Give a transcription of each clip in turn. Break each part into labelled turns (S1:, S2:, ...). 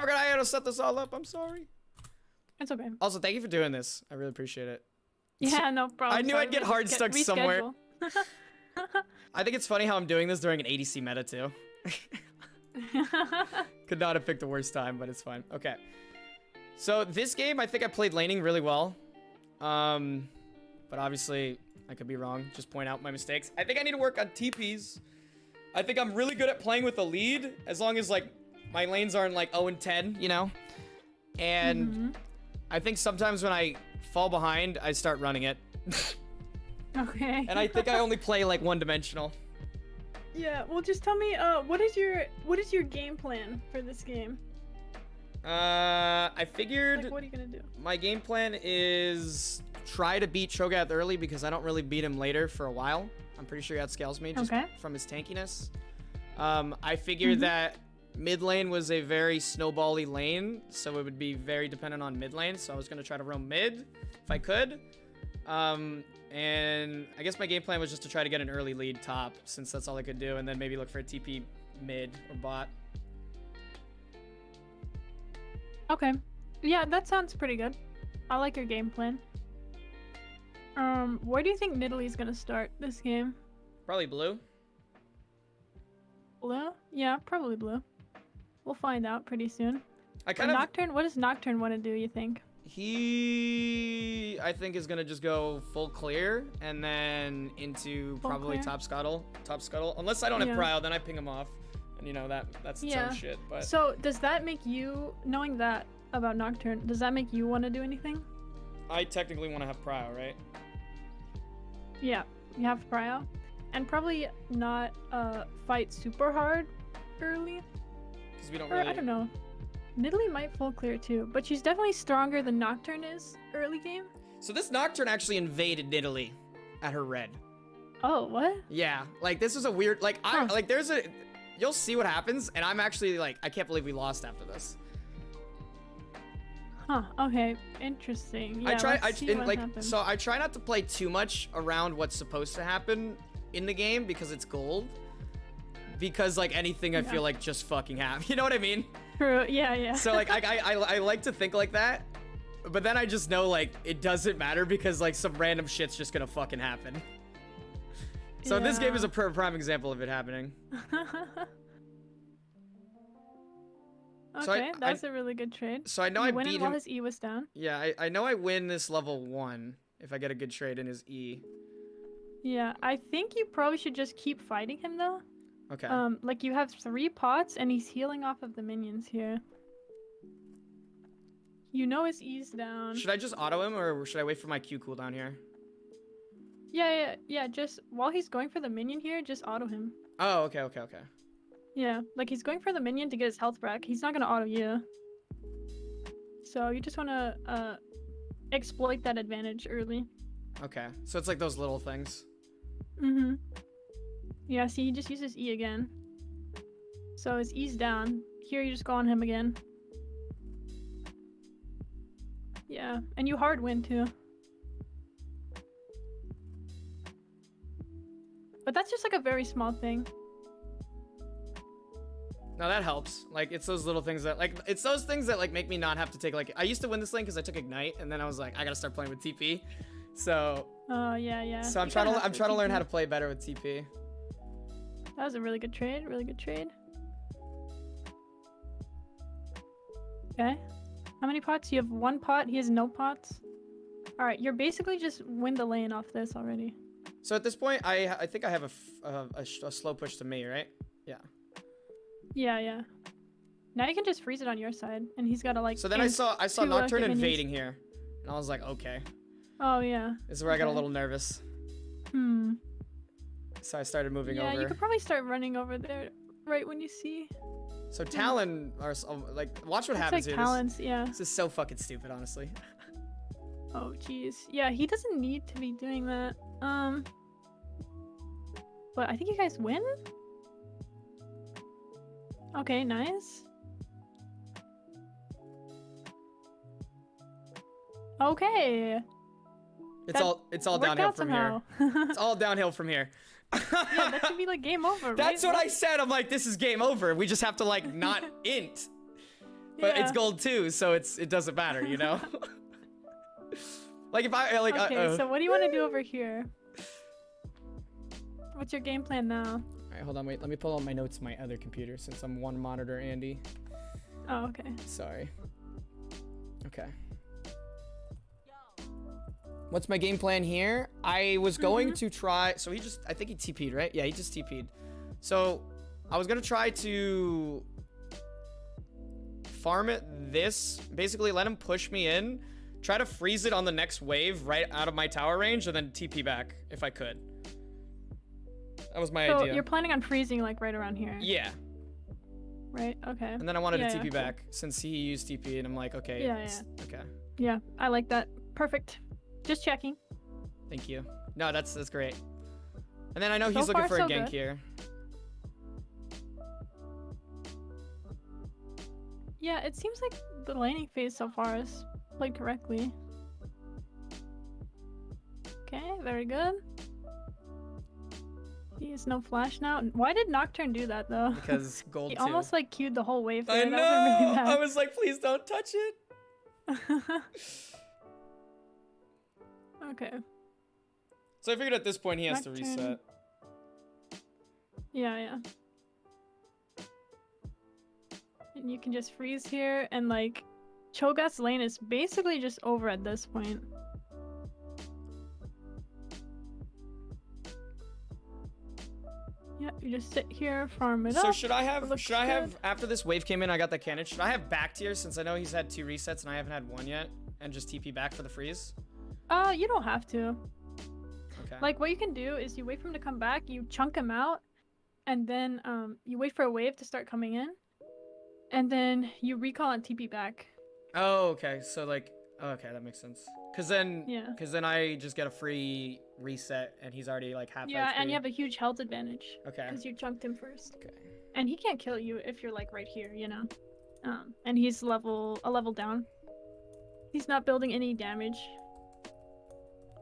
S1: forgot I had to set this all up. I'm sorry.
S2: It's okay.
S1: Also, thank you for doing this. I really appreciate it.
S2: Yeah, no problem.
S1: I knew I'd get hard stuck somewhere.
S2: Reschedule.
S1: I think it's funny how I'm doing this during an ADC meta too. Could not have picked the worst time, but it's fine. Okay. So this game, I think I played laning really well. But obviously, I could be wrong. Just point out my mistakes. I think I need to work on TPs. I think I'm really good at playing with a lead, as long as, like, my lanes aren't, like, 0 and 10, you know? And I think sometimes when I fall behind, I start running it.
S2: Okay.
S1: And I think I only play, like, one-dimensional.
S2: Yeah, well, just tell me, what is your game plan for this game?
S1: I figured...
S2: Like, what are you gonna do?
S1: My game plan is try to beat Cho'Gath early because I don't really beat him later for a while. I'm pretty sure he outscales me just from his tankiness. I figured that mid lane was a very snowbally lane, so it would be very dependent on mid lane. So I was going to try to roam mid if I could. And I guess my game plan was just to try to get an early lead top, since that's all I could do, and then maybe look for a TP mid or bot.
S2: Okay. Yeah, that sounds pretty good. I like your game plan. Where do you think Nidalee's gonna start this game?
S1: Probably blue.
S2: Blue? Yeah, probably blue. We'll find out pretty soon.
S1: Nocturne,
S2: what does Nocturne want to do, you think?
S1: He, I think, is gonna just go full clear and then into
S2: Full
S1: probably
S2: clear?
S1: top scuttle. Unless I don't have prio, then I ping him off, and you know that's its own shit. But
S2: So does that make you, knowing that about Nocturne, does that make you want to do anything?
S1: I technically want to have prio, right?
S2: Yeah, you have prio, and probably not fight super hard early.
S1: Because we don't
S2: Or
S1: really.
S2: I don't know. Nidalee might full clear too, but she's definitely stronger than Nocturne is early game.
S1: So this Nocturne actually invaded Nidalee at her red.
S2: Oh, what?
S1: Yeah, like this was a weird, like there's a, you'll see what happens, and I'm actually like, I can't believe we lost after this.
S2: Huh, okay, interesting. Yeah,
S1: so I try not to play too much around what's supposed to happen in the game because it's gold. Because like anything I feel like just fucking have, you know what I mean?
S2: True, yeah.
S1: So like I like to think like that, but then I just know like it doesn't matter because like some random shit's just gonna fucking happen. So this game is a prime example of it happening.
S2: Okay, that's a really good trade.
S1: So I know I beat him
S2: while his E was down.
S1: Yeah, I know I win this level 1 if I get a good trade in his E.
S2: Yeah, I think you probably should just keep fighting him though.
S1: Okay.
S2: Like you have 3 pots and he's healing off of the minions here. You know his E's down.
S1: Should I just auto him or should I wait for my Q cooldown here?
S2: Yeah, just while he's going for the minion here, just auto him.
S1: Oh, okay.
S2: Yeah, like he's going for the minion to get his health back. He's not gonna auto you. So you just wanna exploit that advantage early.
S1: Okay, so it's like those little things.
S2: Yeah, see, he just uses E again. So his E's down. Here you just go on him again. Yeah, and you hard win too. But that's just like a very small thing.
S1: No, that helps. Like, it's those little things that, like, it's those things that, like, make me not have to take, like, I used to win this lane because I took Ignite, and then I was like, I gotta start playing with TP. So...
S2: Oh, yeah.
S1: So I'm trying to learn how to play better with TP.
S2: That was a really good trade, Okay. How many pots? You have 1 pot, he has no pots. Alright, you're basically just win the lane off this already.
S1: So at this point, I think I have a slow push to me, right? Yeah.
S2: Yeah. Now you can just freeze it on your side, and he's gotta like.
S1: So then I saw Nocturne invading here, and I was like, okay.
S2: Oh yeah.
S1: This is where I got a little nervous. So I started moving over.
S2: Yeah, you could probably start running over there right when you see.
S1: So Talon, or like, watch what happens
S2: like
S1: here.
S2: Talons, yeah.
S1: This is so fucking stupid, honestly.
S2: Oh jeez. Yeah, he doesn't need to be doing that. But I think you guys win. Okay, nice. Okay.
S1: It's all downhill from here. It's all downhill from here.
S2: Yeah, that should be like game over, right?
S1: That's what I said. I'm like, this is game over. We just have to like not int. But it's gold too, so it doesn't matter, you know? Like if I like.
S2: Okay, so what do you want to do over here? What's your game plan now?
S1: All right, hold on, wait. Let me pull out my notes on my other computer since I'm one monitor, Andy.
S2: Oh, okay.
S1: Sorry. Okay. What's my game plan here? I was going to try. So I think he TP'd, right? Yeah, he just TP'd. So I was gonna try to farm it this, basically let him push me in, try to freeze it on the next wave right out of my tower range, and then TP back if I could. That was my idea.
S2: So you're planning on freezing like right around here?
S1: Yeah.
S2: Right, okay.
S1: And then I wanted to TP back since he used TP, and I'm like, okay.
S2: Yeah.
S1: Okay.
S2: Yeah, I like that. Perfect. Just checking.
S1: Thank you. No, that's great. And then I know he's looking for a gank here.
S2: Yeah, it seems like the laning phase so far is played correctly. Okay, very good. He has no flash now. Why did Nocturne do that though?
S1: Because gold.
S2: He almost like queued the whole wave there.
S1: I know.
S2: That was really bad.
S1: I was like, please don't touch it.
S2: Okay.
S1: So I figured at this point he has to reset.
S2: Yeah. And you can just freeze here, and like Cho'Gath's lane is basically just over at this point. Yeah, you just sit here, farm it up.
S1: So should I have after this wave came in, I got the cannon. Should I have back tier since I know he's had 2 resets and I haven't had 1 yet, and just TP back for the freeze?
S2: You don't have to.
S1: Okay.
S2: Like what you can do is you wait for him to come back, you chunk him out, and then you wait for a wave to start coming in. And then you recall and TP back.
S1: Oh, okay. So like, okay, that makes sense. Cause then I just get a free reset, and he's already like half.
S2: Yeah,
S1: HP.
S2: and you have a huge health advantage.
S1: Okay.
S2: Because you chunked him first.
S1: Okay.
S2: And he can't kill you if you're like right here, you know. And he's a level down. He's not building any damage.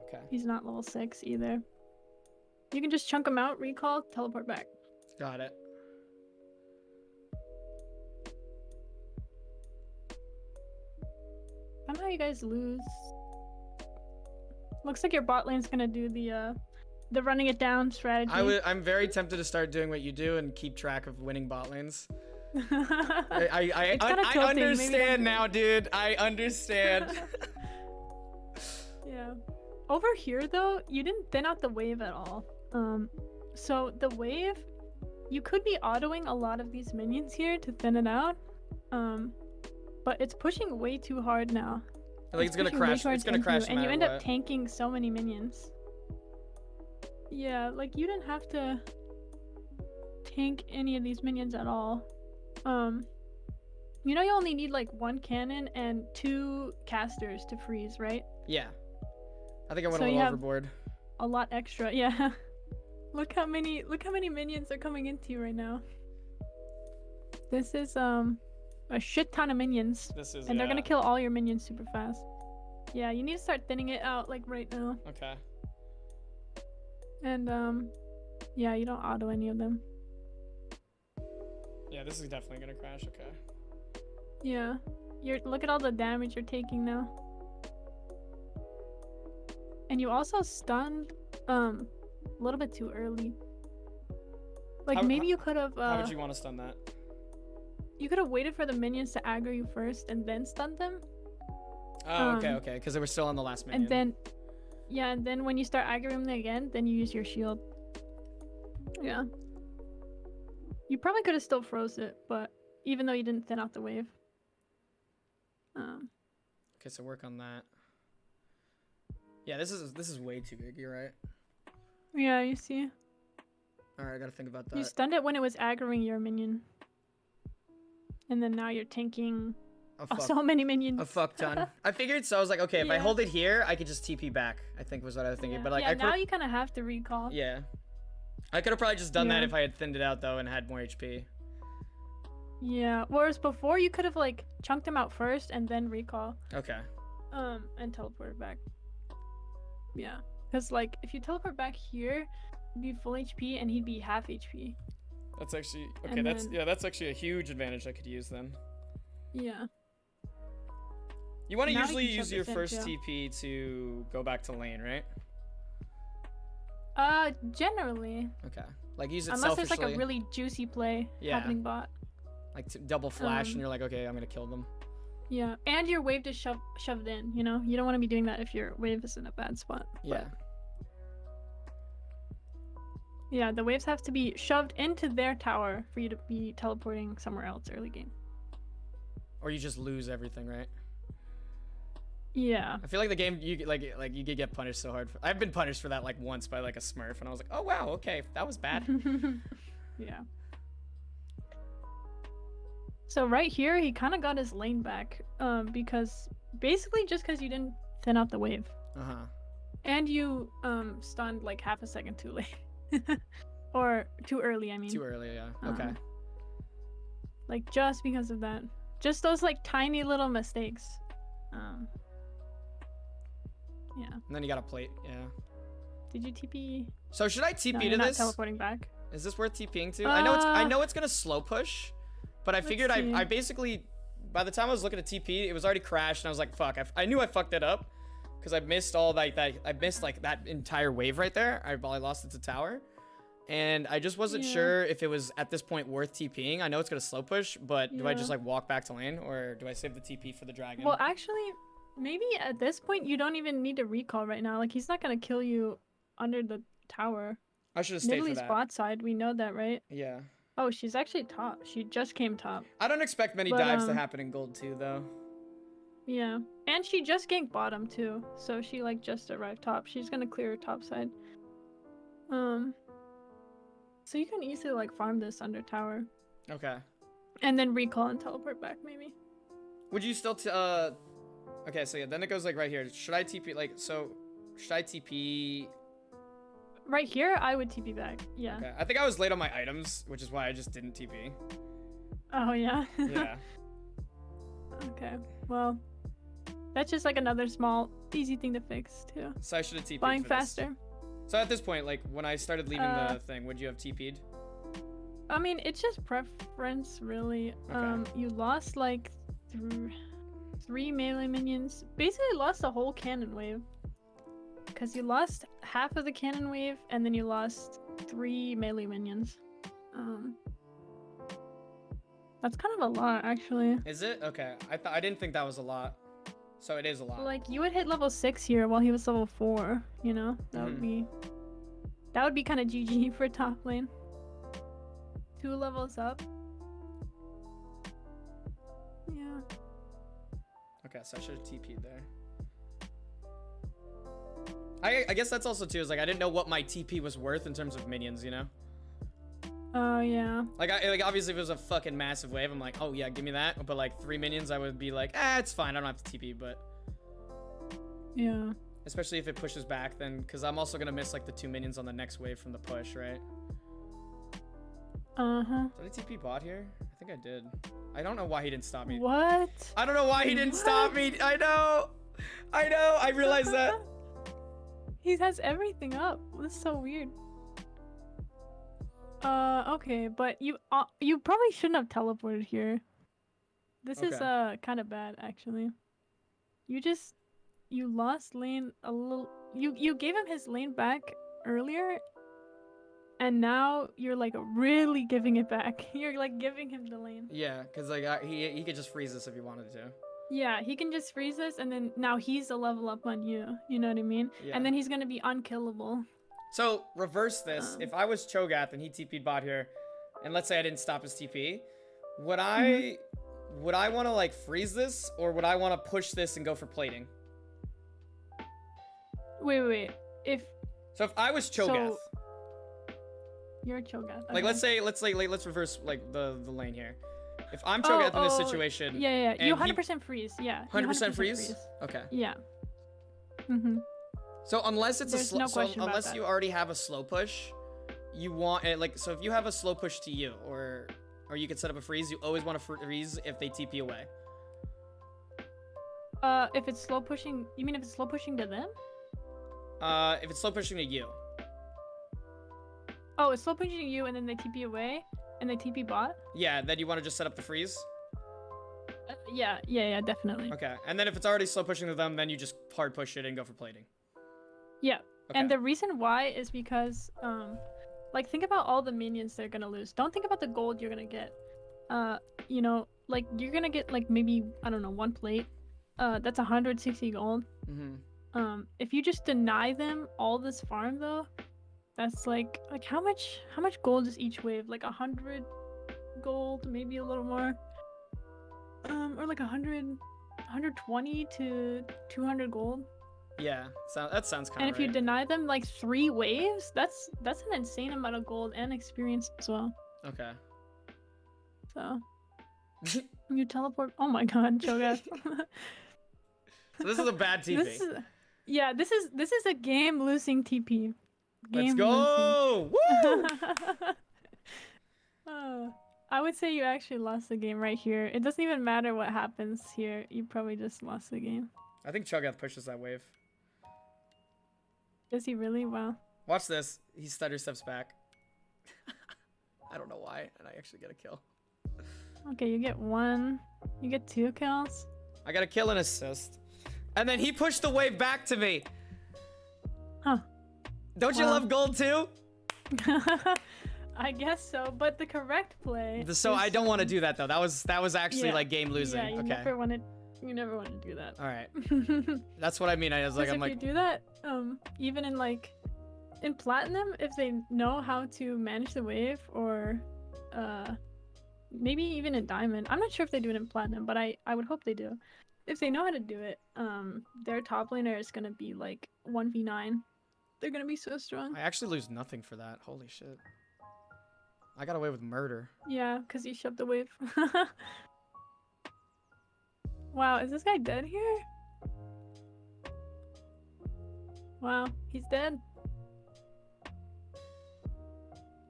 S1: Okay.
S2: He's not level 6 either. You can just chunk him out, recall, teleport back.
S1: Got it.
S2: Somehow you guys lose. Looks like your bot lane's gonna do the running it down strategy.
S1: I'm very tempted to start doing what you do and keep track of winning bot lanes. I understand now, dude. I understand.
S2: Yeah. Over here though, you didn't thin out the wave at all. So the wave, you could be autoing a lot of these minions here to thin it out. But it's pushing way too hard now.
S1: I think it's gonna crash. It's gonna crash,
S2: and you end up tanking so many minions. Yeah, like you didn't have to tank any of these minions at all. You know you only need like 1 cannon and 2 casters to freeze, right?
S1: Yeah. I think I went a little overboard.
S2: A lot extra, yeah. Look how many minions are coming into you right now. This is a shit ton of minions. And they're gonna kill all your minions super fast. Yeah, you need to start thinning it out like right now.
S1: Okay.
S2: And yeah, you don't auto any of them.
S1: Yeah, this is definitely gonna crash. Okay.
S2: Yeah, look at all the damage you're taking now. And you also stunned a little bit too early. Like maybe you could have.
S1: How would you want to stun that?
S2: You could have waited for the minions to aggro you first and then stun them.
S1: Oh, okay, because they were still on the last minion.
S2: And then, yeah, and then when you start aggroing them again, then you use your shield. Yeah. You probably could have still froze it, but even though you didn't thin out the wave.
S1: Okay, so work on that. Yeah, this is way too big. You're right.
S2: Yeah, you see.
S1: All right, I gotta think about that.
S2: You stunned it when it was aggroing your minion. And then now you're tanking so many minions.
S1: A fuck ton. I figured, so I was like, okay, if I hold it here, I could just TP back, I think was what I was thinking. But like,
S2: now you kind of have to recall.
S1: Yeah. I could have probably just done that if I had thinned it out though and had more HP.
S2: Yeah, whereas before you could have like chunked him out first and then recall.
S1: Okay.
S2: And teleport back. Yeah, because like if you teleport back here, you'd be full HP and he'd be half HP.
S1: That's actually okay. That's actually a huge advantage I could use then.
S2: Yeah.
S1: You want to usually use your first TP to go back to lane, right?
S2: Generally.
S1: Okay. Like use it
S2: unless
S1: selfishly.
S2: There's like a really juicy play happening bot.
S1: Like double flash and you're like, okay, I'm gonna kill them.
S2: Yeah, and your wave is shoved in, you know? You don't want to be doing that if your wave is in a bad spot.
S1: Yeah.
S2: But... yeah, the waves have to be shoved into their tower for you to be teleporting somewhere else early game.
S1: Or you just lose everything, right?
S2: Yeah.
S1: I feel like the game you could get punished so hard. I've been punished for that like once by like a Smurf, and I was like, oh wow, okay, that was bad.
S2: Yeah. So right here, he kind of got his lane back, because basically just because you didn't thin out the wave. And you stunned like half a second too late, or too early. I mean.
S1: Too early, yeah. Okay.
S2: Like just because of that, just those like tiny little mistakes. Yeah.
S1: And then you got a plate, yeah.
S2: Did you TP?
S1: So should I TP to
S2: you're not
S1: this?
S2: Teleporting back.
S1: Is this worth TPing to? I know it's gonna slow push, but I figured I basically, by the time I was looking at TP, it was already crashed, and I was like, fuck. I knew I fucked it up, because I missed all like that. I missed like that entire wave right there. I lost it to tower, and I just wasn't sure if it was at this point worth TPing. I know it's gonna slow push, but do I just like walk back to lane, or do I save the TP for the dragon?
S2: Well, actually, maybe at this point you don't even need to recall right now. Like he's not gonna kill you under the tower.
S1: I should have stayed for that.
S2: Nidalee bot side, we know that, right?
S1: Yeah.
S2: Oh, she's actually top. She just came top.
S1: I don't expect many dives to happen in gold 2 though.
S2: Yeah, and she just ganked bottom too, so she like just arrived top. She's gonna clear her top side. So you can easily like farm this under tower.
S1: Okay.
S2: And then recall and teleport back maybe.
S1: Would you still okay, so yeah, then it goes like right here. Should I TP should I TP
S2: right here? I would TP back. Yeah.
S1: Okay. I think I was late on my items, which is why I just didn't TP.
S2: Oh yeah.
S1: Yeah.
S2: Okay. Well, that's just like another small easy thing to fix too.
S1: So I should have TP'd
S2: buying
S1: for
S2: faster.
S1: This. So at this point, like when I started leaving the thing, would you have TP'd?
S2: I mean, it's just preference really.
S1: Okay.
S2: You lost like three melee minions. Basically lost the whole cannon wave. Because you lost half of the cannon wave and then you lost 3 melee minions. That's kind of a lot actually.
S1: Is it? Okay. I didn't think that was a lot. So it is a lot.
S2: Like you would hit level 6 here while he was level 4, you know? That would be kind of GG for top lane. 2 levels up. Yeah.
S1: Okay, so I should have TP'd there. I guess that's also too, is like I didn't know what my TP was worth in terms of minions, you know?
S2: Oh yeah.
S1: Like obviously if it was a fucking massive wave, I'm like, oh yeah, give me that. But like 3 minions, I would be like, it's fine, I don't have to TP, but
S2: yeah.
S1: Especially if it pushes back, then because I'm also gonna miss like the 2 minions on the next wave from the push, right? Did I TP bot here? I think I did. I don't know why he didn't stop me.
S2: What?
S1: I don't know why he didn't stop me. I know. I realized that.
S2: He has everything up. That's so weird. Okay, but you probably shouldn't have teleported here. This is kind of bad actually. You lost lane a little. You gave him his lane back earlier, and now you're like really giving it back. You're like giving him the lane.
S1: Yeah, cause like he could just freeze this if he wanted to.
S2: Yeah, he can just freeze this, and then now he's a level up on you. You know what I mean? Yeah. And then he's gonna be unkillable.
S1: So reverse this. If I was Cho'Gath and he TP'd bot here, and let's say I didn't stop his TP, would I want to like freeze this, or would I want to push this and go for plating?
S2: Wait. If
S1: I was Cho'Gath,
S2: you're a Cho'Gath. Okay.
S1: Like let's reverse like the lane here. If I'm Cho'Gath in this situation,
S2: yeah, you 100% freeze. Yeah,
S1: 100% freeze. Okay.
S2: Yeah.
S1: So unless it's unless you already have a slow push, you want it like so. If you have a slow push to you, or you can set up a freeze, you always want to freeze if they TP away.
S2: If it's slow pushing, you mean if it's slow pushing to them?
S1: If it's slow pushing to you.
S2: Oh, it's slow pushing to you, and then they TP away, and they TP bot.
S1: Yeah, then you want to just set up the freeze.
S2: Yeah, definitely.
S1: Okay, and then if it's already slow pushing to them, then you just hard push it and go for plating.
S2: Yeah,
S1: okay.
S2: And the reason why is because, like, think about all the minions they're gonna lose. Don't think about the gold you're gonna get. You know, like, you're gonna get, like, maybe, I don't know, 1 plate. That's 160 gold. If you just deny them all this farm, though, that's, like how much gold is each wave? Like, 100 gold, maybe a little more. Or like 120 to 200 gold.
S1: Yeah, so that sounds kind of.
S2: And if you deny them like 3 waves, that's an insane amount of gold and experience as well.
S1: Okay.
S2: So you teleport. Oh my god, Cho'Gath.
S1: So this is a bad TP.
S2: This is a game losing TP.
S1: Let's go! Woo!
S2: Oh, I would say you actually lost the game right here. It doesn't even matter what happens here. You probably just lost the game.
S1: I think Cho'Gath pushes that wave.
S2: Does he really? Wow.
S1: Watch this. He stutter steps back. I don't know why, and I actually get a kill.
S2: Okay, you get 1. You get 2 kills.
S1: I got a kill and assist. And then he pushed the wave back to me.
S2: Huh.
S1: Don't you love gold too?
S2: I guess so, but the correct play.
S1: So I don't want to do that though. That was actually like game losing.
S2: Yeah, you never want to do that.
S1: All right. That's what I mean. I was like,
S2: if you do that, even in like in platinum, if they know how to manage the wave, or maybe even in diamond. I'm not sure if they do it in platinum, but I would hope they do. If they know how to do it, their top laner is gonna be like 1v9. They're gonna be so strong.
S1: I actually lose nothing for that. Holy shit. I got away with murder.
S2: Yeah, because you shoved the wave. Wow, is this guy dead here? Wow, he's dead.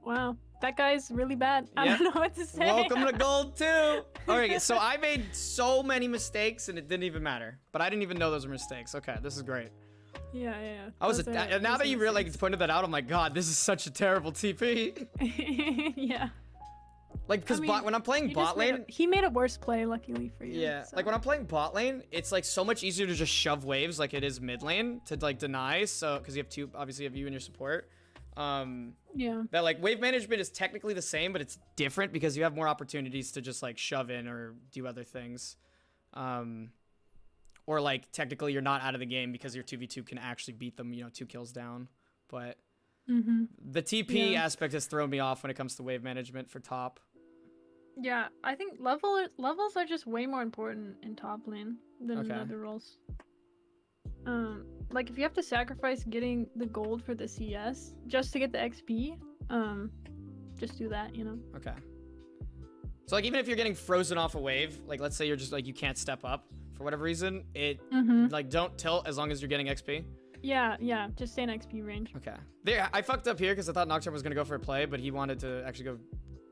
S2: Wow, that guy's really bad. I don't know what to say.
S1: Welcome to gold too. Alright, so I made so many mistakes and it didn't even matter. But I didn't even know those were mistakes. Okay, this is great.
S2: Yeah.
S1: I was now that you really like pointed that out, I'm like, God, this is such a terrible TP.
S2: Yeah.
S1: Like, because when I'm playing bot lane,
S2: he made a worse play, luckily for you.
S1: Yeah, so. Like when I'm playing bot lane, it's like so much easier to just shove waves like it is mid lane to like deny. So because you have two, obviously you have you and your support.
S2: Yeah.
S1: That like wave management is technically the same, but it's different because you have more opportunities to just like shove in or do other things. Or like technically you're not out of the game because your 2v2 can actually beat them, 2 kills down. But the TP aspect has thrown me off when it comes to wave management for top.
S2: Yeah, I think levels are just way more important in top lane than in other roles. Like if you have to sacrifice getting the gold for the CS just to get the XP, just do that,
S1: Okay. So like even if you're getting frozen off a wave, like let's say you're just like you can't step up for whatever reason, it like don't tilt as long as you're getting XP.
S2: Yeah, just stay in XP range.
S1: Okay. There, I fucked up here because I thought Nocturne was gonna go for a play, but he wanted to actually go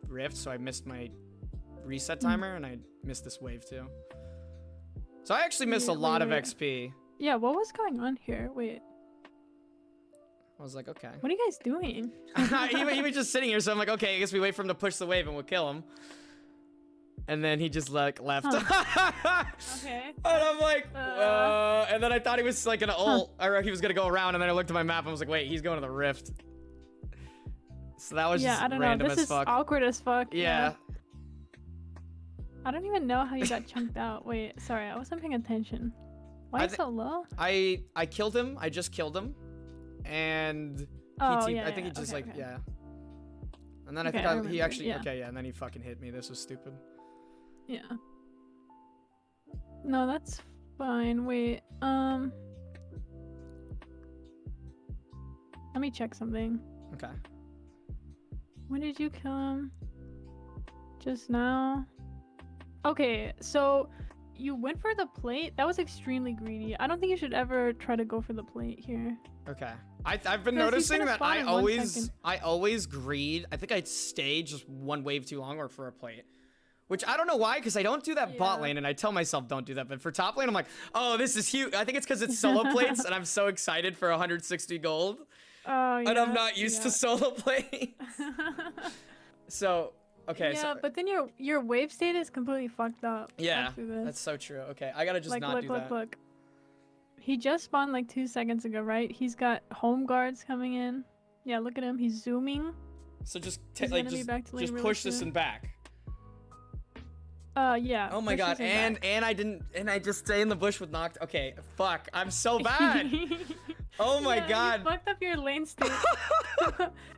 S1: Rift, so I missed my reset timer and I missed this wave too. So I actually missed a lot of XP.
S2: Yeah, what was going on here? Wait.
S1: I was like, okay.
S2: What are you guys doing?
S1: he was just sitting here, so I'm like, okay, I guess we wait for him to push the wave and we'll kill him. And then he just like left.
S2: Okay.
S1: And I'm like, and then I thought he was like gonna ult, or he was gonna go around, and then I looked at my map and was like, wait, he's going to the Rift. So that was just
S2: I don't
S1: random
S2: know. This
S1: as fuck.
S2: is awkward as fuck.
S1: Yeah.
S2: I don't even know how you got chunked out. Wait, sorry, I wasn't paying attention. Why so low?
S1: I killed him. I just killed him, and I think he just yeah. And then I think he actually and then he fucking hit me. This was stupid.
S2: Yeah. No, that's fine. Wait, let me check something.
S1: Okay.
S2: When did you kill him? Just now? Okay, so you went for the plate? That was extremely greedy. I don't think you should ever try to go for the plate here.
S1: Okay. I've been noticing that I always greed. I think I'd stay just one wave too long or for a plate. Which I don't know why, because I don't do that bot lane, and I tell myself don't do that. But for top lane, I'm like, oh, this is huge. I think it's because it's solo plates, and I'm so excited for 160 gold.
S2: Oh, yeah.
S1: And I'm not used to solo plates. So Okay.
S2: Yeah,
S1: so,
S2: but then your wave state is completely fucked up.
S1: yeah, that's so true. Okay, I gotta just
S2: like,
S1: not
S2: look,
S1: do
S2: look,
S1: that.
S2: look. He just spawned like 2 seconds ago, right? He's got home guards coming in. Yeah, look at him. He's zooming.
S1: So just
S2: like
S1: just push this and back.
S2: Yeah.
S1: Oh my god, and I just stay in the bush with knocked. Okay, fuck, I'm so bad. Oh my god.
S2: You fucked up your lane state.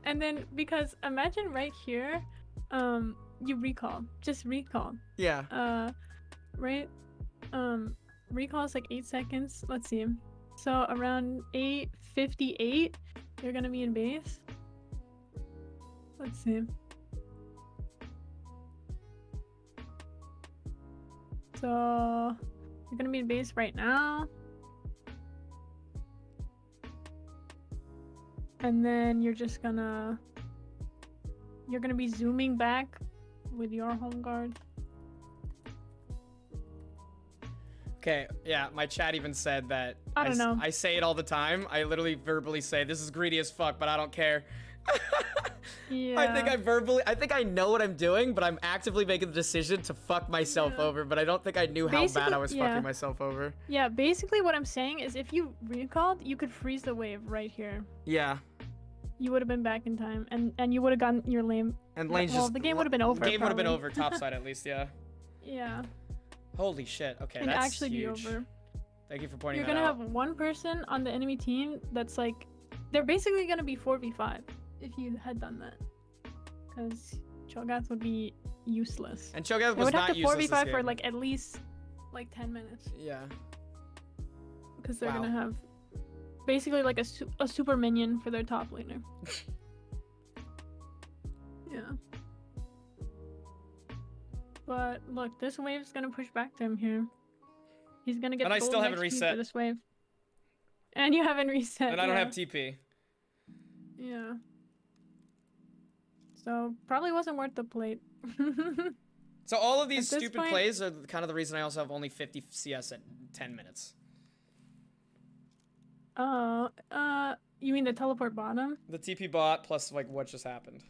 S2: And then because imagine right here, you recall. Just recall.
S1: Yeah.
S2: Right? Recall is like 8 seconds. Let's see. So around 8:58, you're gonna be in base. Let's see. So you're gonna be in base right now. And then you're gonna be zooming back with your home guard.
S1: Okay, yeah, my chat even said that
S2: I don't know.
S1: I say it all the time. I literally verbally say this is greedy as fuck, but I don't care.
S2: Yeah.
S1: I think I know what I'm doing, but I'm actively making the decision to fuck myself over, but I don't think I knew how bad I was fucking myself over.
S2: Yeah, basically what I'm saying is if you recalled, you could freeze the wave right here.
S1: Yeah.
S2: You would have been back in time, and you would have gotten your lane.
S1: And lane's
S2: well, the game would have been over.
S1: The game would have been over topside at least, yeah.
S2: Yeah.
S1: Holy shit. Okay,
S2: It'd
S1: that's
S2: actually
S1: huge.
S2: be over.
S1: Thank you for pointing
S2: You're
S1: that
S2: gonna
S1: out.
S2: have one person on the enemy team that's like, they're basically gonna be 4v5 if you had done that, because Cho'Gath would be useless.
S1: And Cho'Gath
S2: was
S1: not useless.
S2: They would have to 4v5 for like at least like 10 minutes.
S1: Yeah.
S2: Because they're gonna have basically like a super minion for their top laner. Yeah. But look, this wave's gonna push back to him here. He's gonna get.
S1: And I still haven't reset
S2: for this wave. And you haven't reset.
S1: And I don't have TP.
S2: Yeah. So probably wasn't worth the plate.
S1: So all of these stupid plays are kind of the reason I also have only 50 CS at 10 minutes.
S2: You mean the teleport bottom?
S1: The TP bot plus like what just happened.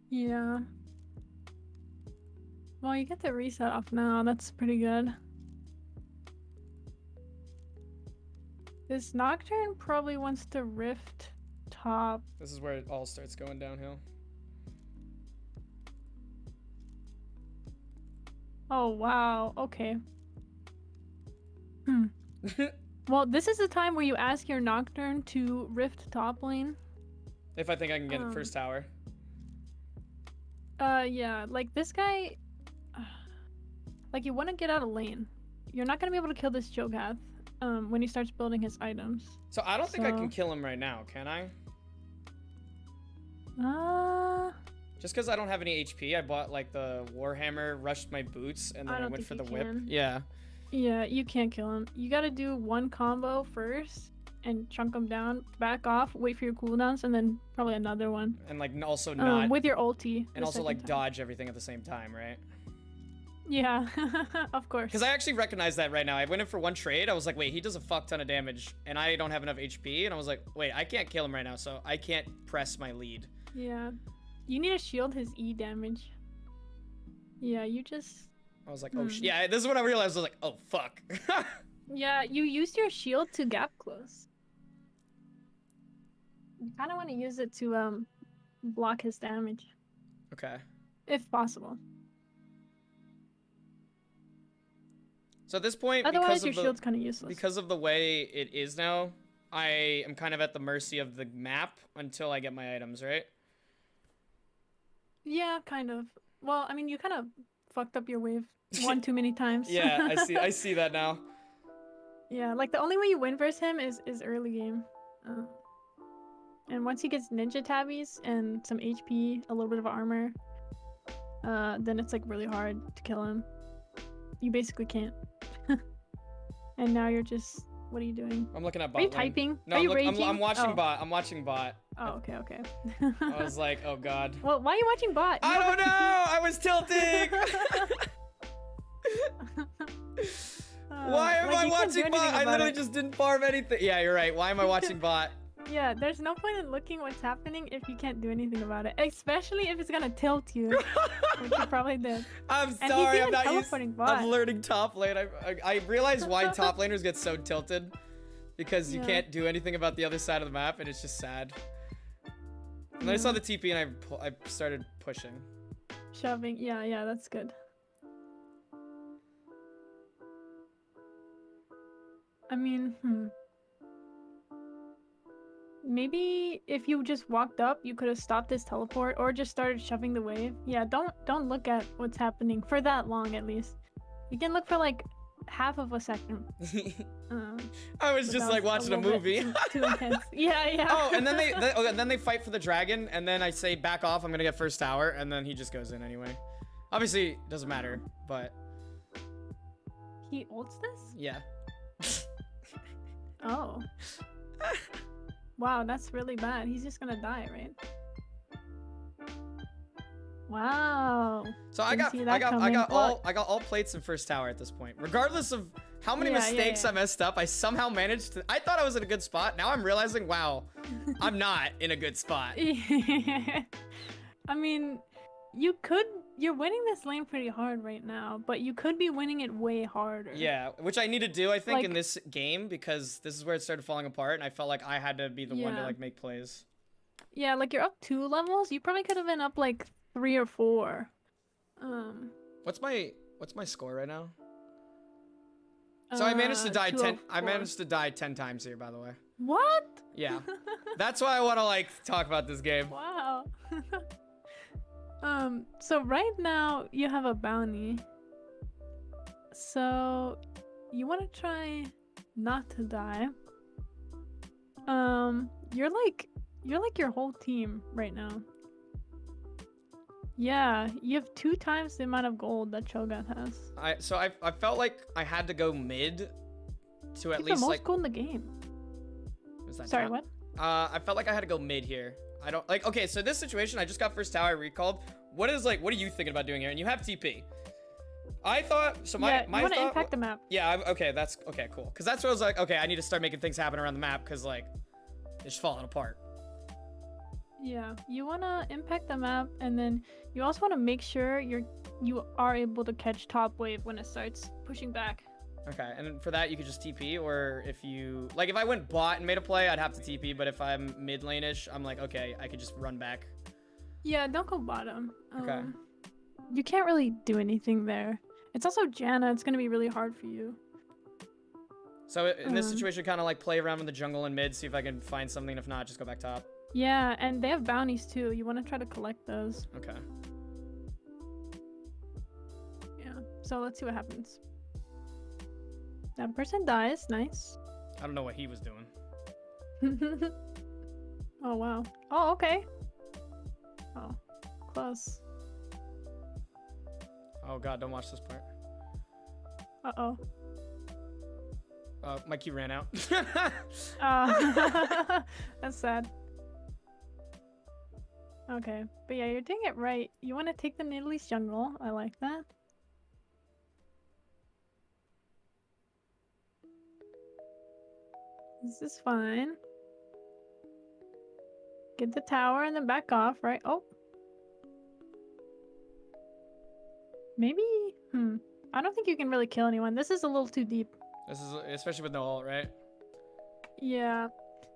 S2: Yeah. Well, you get the reset off now. That's pretty good. This Nocturne probably wants to rift top.
S1: This is where it all starts going downhill.
S2: Oh, wow. Okay. Well, this is the time where you ask your Nocturne to rift top lane.
S1: If I think I can get it first tower.
S2: Yeah. Like, this guy... Like, you want to get out of lane. You're not going to be able to kill this Cho'Gath when he starts building his items.
S1: So I don't think I can kill him right now, can I? Just because I don't have any HP, I bought like the Warhammer, rushed my boots, and then I went for the whip. Yeah.
S2: Yeah, you can't kill him. You gotta do one combo first and chunk him down, back off, wait for your cooldowns, and then probably another one.
S1: And like also not...
S2: with your ulti.
S1: And also like dodge everything at the same time, right?
S2: Yeah, of course.
S1: Because I actually recognize that right now. I went in for one trade. I was like, wait, he does a fuck ton of damage, and I don't have enough HP. And I was like, wait, I can't kill him right now, so I can't press my lead.
S2: Yeah. You need to shield his E damage. Yeah, you just...
S1: I was like, oh, yeah, this is when I realized. I was like, oh, fuck.
S2: Yeah, you used your shield to gap close. You kind of want to use it to block his damage.
S1: Okay.
S2: If possible.
S1: So at this point,
S2: otherwise your shield's kind of useless.
S1: Because of the way it is now, I am kind of at the mercy of the map until I get my items, right?
S2: Yeah, kind of. Well, I mean, you kind of fucked up your wave one too many times.
S1: Yeah, I see that now.
S2: Yeah, like the only way you win versus him is early game. And once he gets ninja tabbies and some HP, a little bit of armor, then it's like really hard to kill him. You basically can't. And now you're just... What are you doing?
S1: I'm looking at bot.
S2: Are you typing?
S1: No,
S2: are you raging?
S1: I'm watching bot. I'm watching bot.
S2: Oh, okay.
S1: I was like, oh god.
S2: Well, why are you watching bot?
S1: I don't know! I was tilting! Why am I watching bot? I literally just didn't farm anything. Yeah, you're right. Why am I watching bot?
S2: Yeah, there's no point in looking what's happening if you can't do anything about it. Especially if it's gonna tilt you, which you probably did.
S1: I'm sorry, I'm not used. I'm learning top lane. I realize why top laners get so tilted, because you can't do anything about the other side of the map, and it's just sad. And then I saw the TP and I started pushing.
S2: Shoving, yeah, that's good. I mean, maybe if you just walked up, you could have stopped his teleport or just started shoving the wave. Yeah, don't look at what's happening for that long at least. You can look for like half of a second.
S1: I was just like watching a movie.
S2: Too intense. Yeah.
S1: Oh, and then they fight for the dragon, and then I say back off. I'm gonna get first tower, and then he just goes in anyway. Obviously, it doesn't matter, but
S2: he ults this?
S1: Yeah.
S2: Oh. Wow, that's really bad. He's just gonna die, right? Wow.
S1: So I got all plates in first tower at this point. Regardless of how many mistakes I messed up, I somehow managed to. I thought I was in a good spot. Now I'm realizing, wow, I'm not in a good spot.
S2: I mean, you're winning this lane pretty hard right now, but you could be winning it way harder.
S1: Yeah, which I need to do, I think, like, in this game, because this is where it started falling apart, and I felt like I had to be the one to like make plays. Yeah,
S2: like you're up 2 levels. You probably could have been up like 3 or 4.
S1: What's my score right now? So I managed to die 10. I managed to die 10 times here, by the way.
S2: What?
S1: Yeah, that's why I want to like talk about this game.
S2: Wow. So right now you have a bounty. So you want to try not to die. You're like your whole team right now. Yeah, you have 2 times the amount of gold that Cho'Gath has.
S1: I felt like I had to go mid to at least
S2: the most
S1: like
S2: gold in the game.
S1: Was that
S2: Sorry, what?
S1: I felt like I had to go mid here. I don't like. Okay, so this situation, I just got first tower. I recalled. What are you thinking about doing here? And you have TP. I thought so. My
S2: you want to impact the map.
S1: Yeah. Okay. That's okay. Cool. Because that's what I was like. Okay, I need to start making things happen around the map because like it's falling apart.
S2: Yeah, you want to impact the map, and then you also want to make sure you are able to catch top wave when it starts pushing back.
S1: Okay, and for that you could just TP, or if I went bot and made a play, I'd have to TP, but if I'm mid lane-ish, I'm like, okay, I could just run back.
S2: Yeah, don't go bottom.
S1: Okay.
S2: You can't really do anything there. It's also Janna, it's gonna be really hard for you.
S1: So in this situation, kind of like play around in the jungle and mid, see if I can find something, if not, just go back top.
S2: Yeah, and they have bounties too. You want to try to collect those.
S1: Okay.
S2: Yeah, so let's see what happens. That person dies, nice.
S1: I don't know what he was doing.
S2: Oh, wow. Oh, okay. Oh, close.
S1: Oh god, don't watch this part.
S2: Uh-oh.
S1: My key ran out.
S2: That's sad. Okay, but yeah, you're doing it right. You want to take the Nidalee jungle. I like that. This is fine. Get the tower and then back off, right? Oh. Maybe, I don't think you can really kill anyone. This is a little too deep.
S1: This is, especially with no ult, right?
S2: Yeah.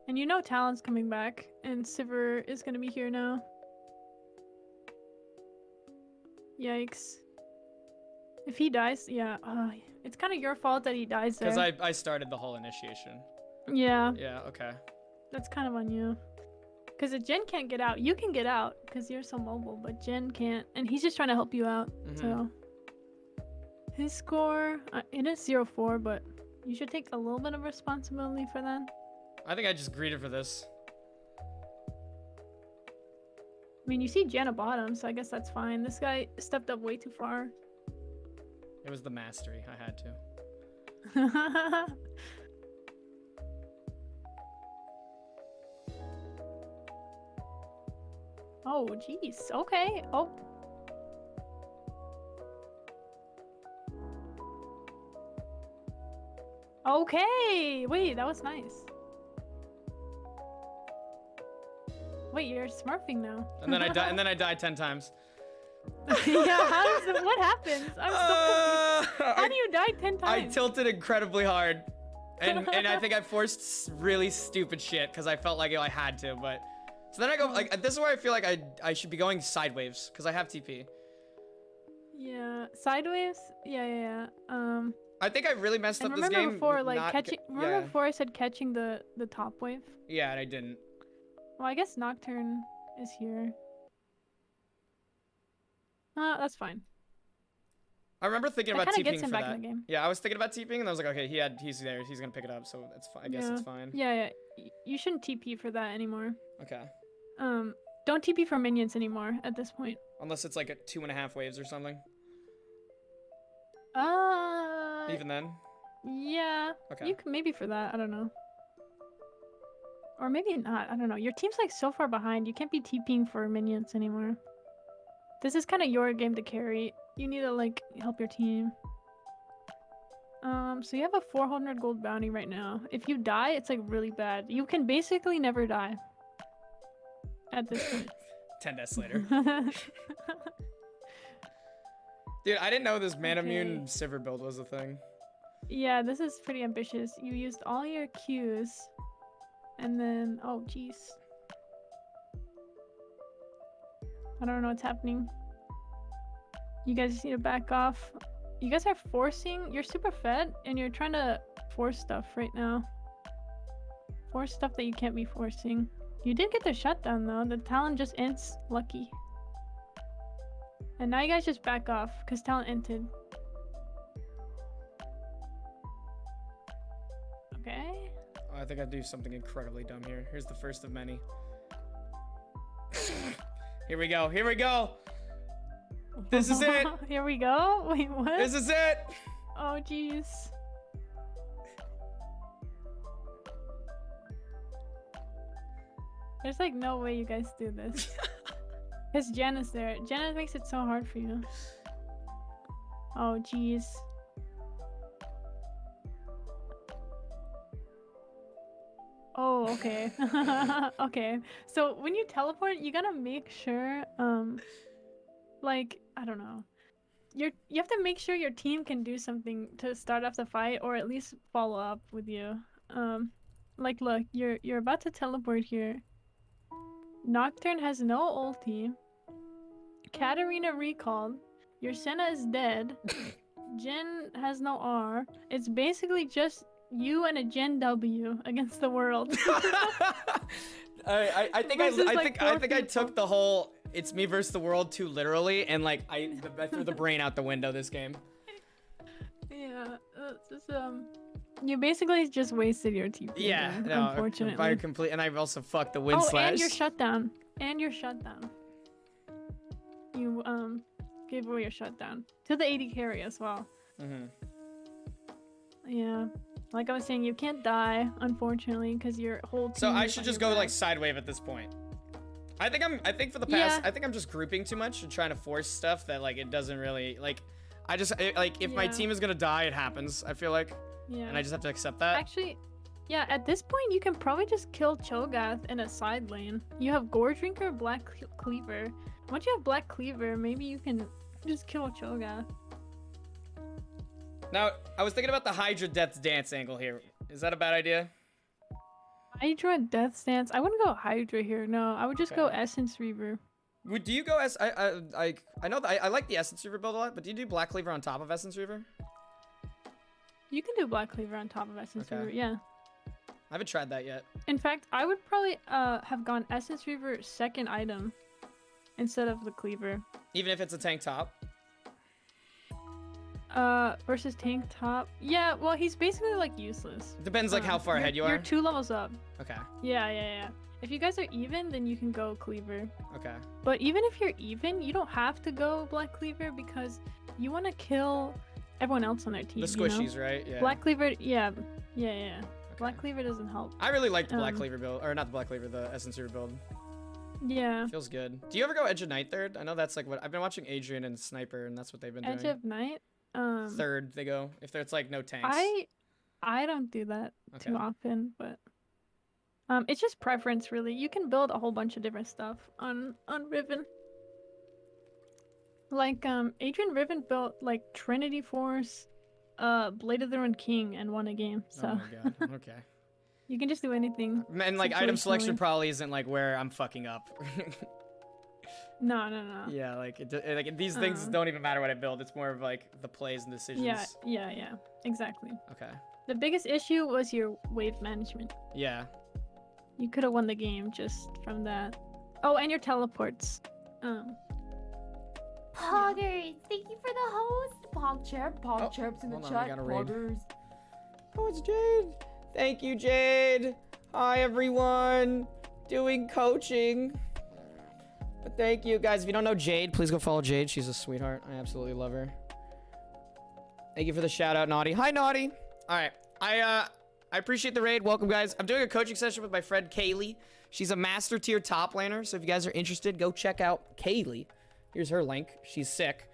S2: And you know Talon's coming back, and Sivir is gonna be here now. Yikes. If he dies, yeah, it's kind of your fault that he dies there.
S1: Because I started the whole initiation.
S2: Yeah.
S1: Yeah, okay.
S2: That's kind of on you. Because if Jhin can't get out, you can get out because you're so mobile, but Jhin can't. And he's just trying to help you out, so. His score, it is 0-4, but you should take a little bit of responsibility for that.
S1: I think I just greeted for this.
S2: I mean, you see Janna bottom, so I guess that's fine. This guy stepped up way too far.
S1: It was the mastery. I had to.
S2: Oh, jeez. Okay. Oh. Okay. Wait, that was nice. Wait, you're smurfing now.
S1: And then I die. And then I die 10 times.
S2: Yeah. What happens? I'm so confused. How do you die 10 times?
S1: I tilted incredibly hard, and I think I forced really stupid shit because I felt like I had to. But so then I go like this is where I feel like I should be going sideways because I have TP.
S2: Yeah, sideways. Yeah.
S1: I think I really messed up this game.
S2: Remember before, like catching. Remember before I said catching the top wave?
S1: Yeah, and I didn't.
S2: Well, I guess Nocturne is here. That's fine.
S1: I remember thinking about TPing for
S2: back
S1: that.
S2: in the game.
S1: Yeah, I was thinking about TPing, and I was like, okay, he's there, he's gonna pick it up, so it's fine. I guess it's fine.
S2: Yeah. You shouldn't TP for that anymore.
S1: Okay.
S2: Don't TP for minions anymore at this point.
S1: Unless it's like a 2.5 waves or something. Even then.
S2: Yeah.
S1: Okay.
S2: You can maybe for that. I don't know. Or maybe not. I don't know. Your team's like so far behind. You can't be TPing for minions anymore. This is kind of your game to carry. You need to like help your team. So you have a 400 gold bounty right now. If you die, it's like really bad. You can basically never die. At this point.
S1: 10 deaths later. Dude, I didn't know this Manamune Sivir build was a thing.
S2: Yeah, this is pretty ambitious. You used all your Qs. And then, oh jeez. I don't know what's happening. You guys just need to back off. You guys are forcing. You're super fed, and you're trying to force stuff right now. Force stuff that you can't be forcing. You did get the shutdown though. The Talon just ents. Lucky. And now you guys just back off, because Talon ented. Okay.
S1: Oh, I think I do something incredibly dumb here. Here's the first of many. Here we go. Here we go. This is it.
S2: Here we go. Wait, what?
S1: This is it.
S2: Oh, jeez. There's like no way you guys do this. Because Janna's there. Janna makes it so hard for you. Oh, jeez. Oh, okay. Okay. So when you teleport, you gotta make sure, like, I don't know. You have to make sure your team can do something to start off the fight, or at least follow up with you. Like, look, you're about to teleport here. Nocturne has no ulti. Katarina recalled. Your Senna is dead. Jhin has no R. It's basically just you and a Gen W against the world.
S1: I think I took the whole "it's me versus the world" too literally, and like I threw the brain out the window this game.
S2: Yeah, it's just, you basically just wasted your TP.
S1: Yeah,
S2: game,
S1: no,
S2: unfortunately.
S1: and I've also fucked the wind slash.
S2: And your shutdown. And your shutdown. You gave away your shutdown to the AD carry as well. Yeah, like I was saying, you can't die unfortunately because your whole team.
S1: So I should just go like sidewave at this point. I think for the past, I think I'm just grouping too much and trying to force stuff that like it doesn't really like. If my team is gonna die, it happens. I feel like. Yeah. And I just have to accept that.
S2: Actually, yeah, at this point you can probably just kill Cho'Gath in a side lane. You have Gore Drinker, Black Cleaver. Once you have Black Cleaver, maybe you can just kill Cho'Gath.
S1: Now, I was thinking about the Hydra Death Dance angle here. Is that a bad idea?
S2: Hydra Death Dance? I wouldn't go Hydra here. No, I would just go Essence Reaver.
S1: Do you go I know that I like the Essence Reaver build a lot, but do you do Black Cleaver on top of Essence Reaver?
S2: You can do Black Cleaver on top of Essence Reaver, yeah.
S1: I haven't tried that yet.
S2: In fact, I would probably have gone Essence Reaver second item instead of the Cleaver.
S1: Even if it's a tank top?
S2: Versus tank top. Yeah, well, he's basically like useless.
S1: Depends like how far ahead you are.
S2: You're 2 levels up.
S1: Okay.
S2: Yeah. If you guys are even, then you can go Cleaver.
S1: Okay.
S2: But even if you're even, you don't have to go Black Cleaver because you want to kill everyone else on their team.
S1: The squishies, right? Yeah.
S2: Black Cleaver, yeah. Okay. Black Cleaver doesn't help.
S1: I really like the Black Cleaver build, or not the Black Cleaver, the Essence Reaver build.
S2: Yeah.
S1: Feels good. Do you ever go Edge of Night third? I know that's like what I've been watching Adrian and Sniper, and that's what they've been doing.
S2: Edge of Night?
S1: Third they go if there's like no tanks.
S2: I don't do that too often, but It's just preference, really. You can build a whole bunch of different stuff on Riven. Like, Adrian Riven built, like, Trinity Force, Blade of the Ruined King, and won a game, so...
S1: Oh my god, okay.
S2: You can just do anything.
S1: And, like, item selection probably isn't, like, where I'm fucking up.
S2: No.
S1: Yeah, like, these things don't even matter what I build. It's more of, like, the plays and decisions.
S2: Yeah. Exactly.
S1: Okay.
S2: The biggest issue was your wave management.
S1: Yeah.
S2: You could have won the game just from that. Oh, and your teleports.
S3: Poggers, thank you for the host. Pog chirps in the chat. Poggers.
S1: Oh, it's Jade. Thank you, Jade. Hi, everyone. Doing coaching. But thank you, guys. If you don't know Jade, please go follow Jade. She's a sweetheart. I absolutely love her. Thank you for the shout out, Naughty. Hi, Naughty. All right. I appreciate the raid. Welcome, guys. I'm doing a coaching session with my friend Kayleee. She's a master tier top laner. So if you guys are interested, go check out Kayleee. Here's her link. She's sick.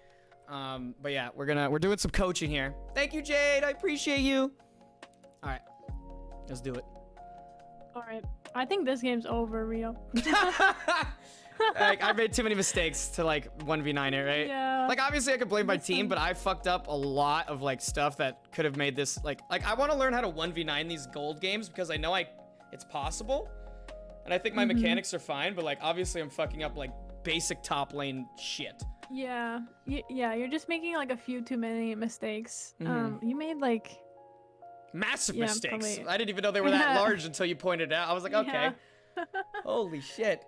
S1: But yeah, we're doing some coaching here. Thank you, Jade. I appreciate you. All right. Let's do it.
S2: All right. I think this game's over, Rio.
S1: Like, I made too many mistakes to, like, 1v9 it, right?
S2: Yeah.
S1: Like, obviously, I could blame my team, but I fucked up a lot of, like, stuff that could have made this, like, I want to learn how to 1v9 these gold games because I know it's possible. And I think my mechanics are fine, but, like, obviously I'm fucking up, like, basic top lane shit.
S2: Yeah. Yeah, you're just making, like, a few too many mistakes. You made, like...
S1: Massive mistakes. Probably... I didn't even know they were that large until you pointed it out. I was like, okay. Holy shit.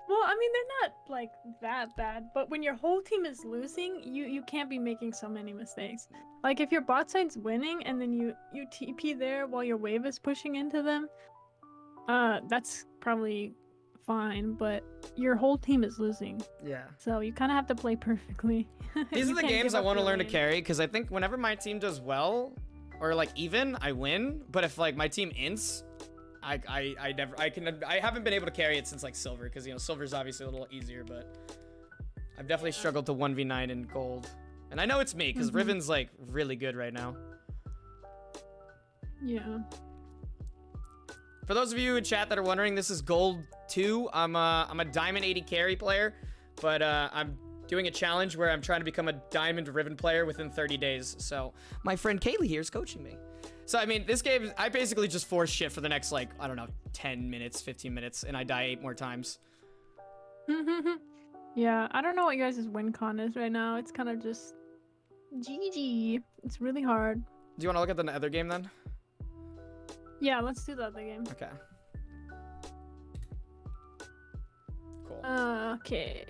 S2: Well, I mean, they're not, like, that bad, but when your whole team is losing, you can't be making so many mistakes. Like, if your bot side's winning, and then you TP there while your wave is pushing into them, that's probably fine, but your whole team is losing.
S1: Yeah.
S2: So you kind of have to play perfectly.
S1: These are the games I want to learn to carry, because I think whenever my team does well, or, like, even, I win, but if, like, my team ints... I haven't been able to carry it since like silver because, you know, silver's obviously a little easier, but I've definitely struggled to 1v9 in gold. And I know it's me because Riven's like really good right now.
S2: Yeah.
S1: For those of you in chat that are wondering, this is gold 2. I'm a diamond 80 carry player, but I'm doing a challenge where I'm trying to become a diamond Riven player within 30 days. So my friend Kayleee here is coaching me. So, I mean, this game, I basically just force shit for the next, like, I don't know, 10 minutes, 15 minutes, and I die 8 more times.
S2: Yeah, I don't know what you guys' win con is right now. It's kind of just GG. It's really hard.
S1: Do you want to look at the other game, then?
S2: Yeah, let's do the other game.
S1: Okay. Cool.
S2: Okay.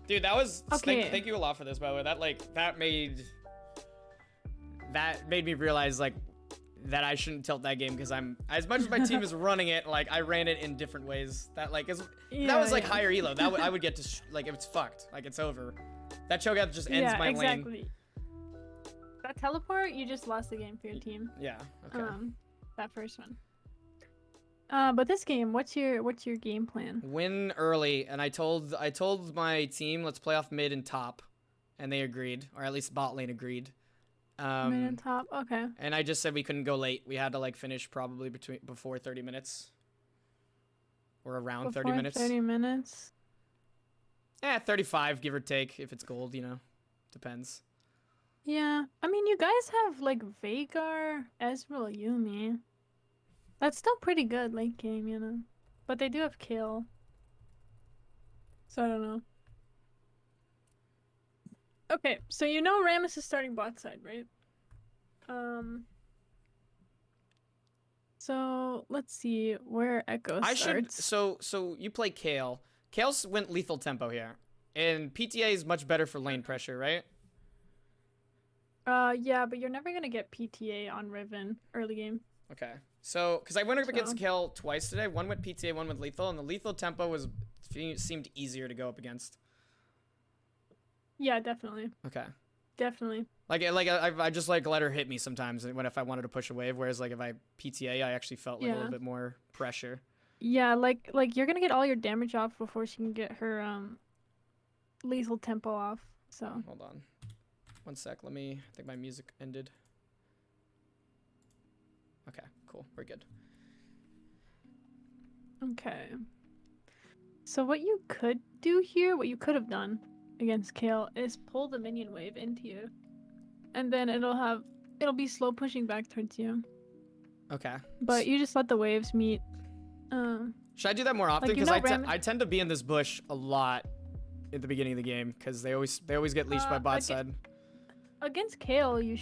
S1: Dude, that was...
S2: Okay.
S1: Thank you a lot for this, by the way. That made me realize, like, that I shouldn't tilt that game because I'm... As much as my team is running it, like, I ran it in different ways. That, like, that was, like, higher elo. I would get to... like, it's fucked. Like, it's over. That chokeout just ends my lane.
S2: That teleport, you just lost the game for your team.
S1: Yeah, okay.
S2: That first one. But this game, what's your game plan?
S1: Win early, and I told my team let's play off mid and top, and they agreed, or at least bot lane agreed.
S2: Mid and top, okay.
S1: And I just said we couldn't go late. We had to like finish probably before 30 minutes, or around 30 minutes.
S2: 30 minutes.
S1: Yeah, 35 give or take if it's gold, you know, depends.
S2: Yeah, I mean you guys have like Veigar, Ezreal, Yuumi. That's still pretty good late game, you know. But they do have kill. So I don't know. Okay, so you know Rammus is starting bot side, right? So let's see where Echo starts.
S1: So you play Kayle. Kayle went lethal tempo here. And PTA is much better for lane pressure, right?
S2: Yeah, but you're never gonna get PTA on Riven early game.
S1: Okay. So, because I went up against Kayle twice today. One with PTA, one with lethal, and the lethal tempo seemed easier to go up against.
S2: Yeah, definitely.
S1: Okay.
S2: Definitely.
S1: I just like let her hit me sometimes if I wanted to push a wave, whereas like if I PTA, I actually felt like a little bit more pressure.
S2: Yeah, like you're gonna get all your damage off before she can get her lethal tempo off. So.
S1: Hold on. 1 sec. I think my music ended. Okay, cool. We're good.
S2: Okay. So what you could do here, what you could have done against Kale, is pull the minion wave into you. And then it'll be slow pushing back towards you.
S1: Okay.
S2: But you just let the waves meet.
S1: Should I do that more often?
S2: Like,
S1: Because I tend to be in this bush a lot at the beginning of the game because they always get leashed by bot side.
S2: Against Kale, you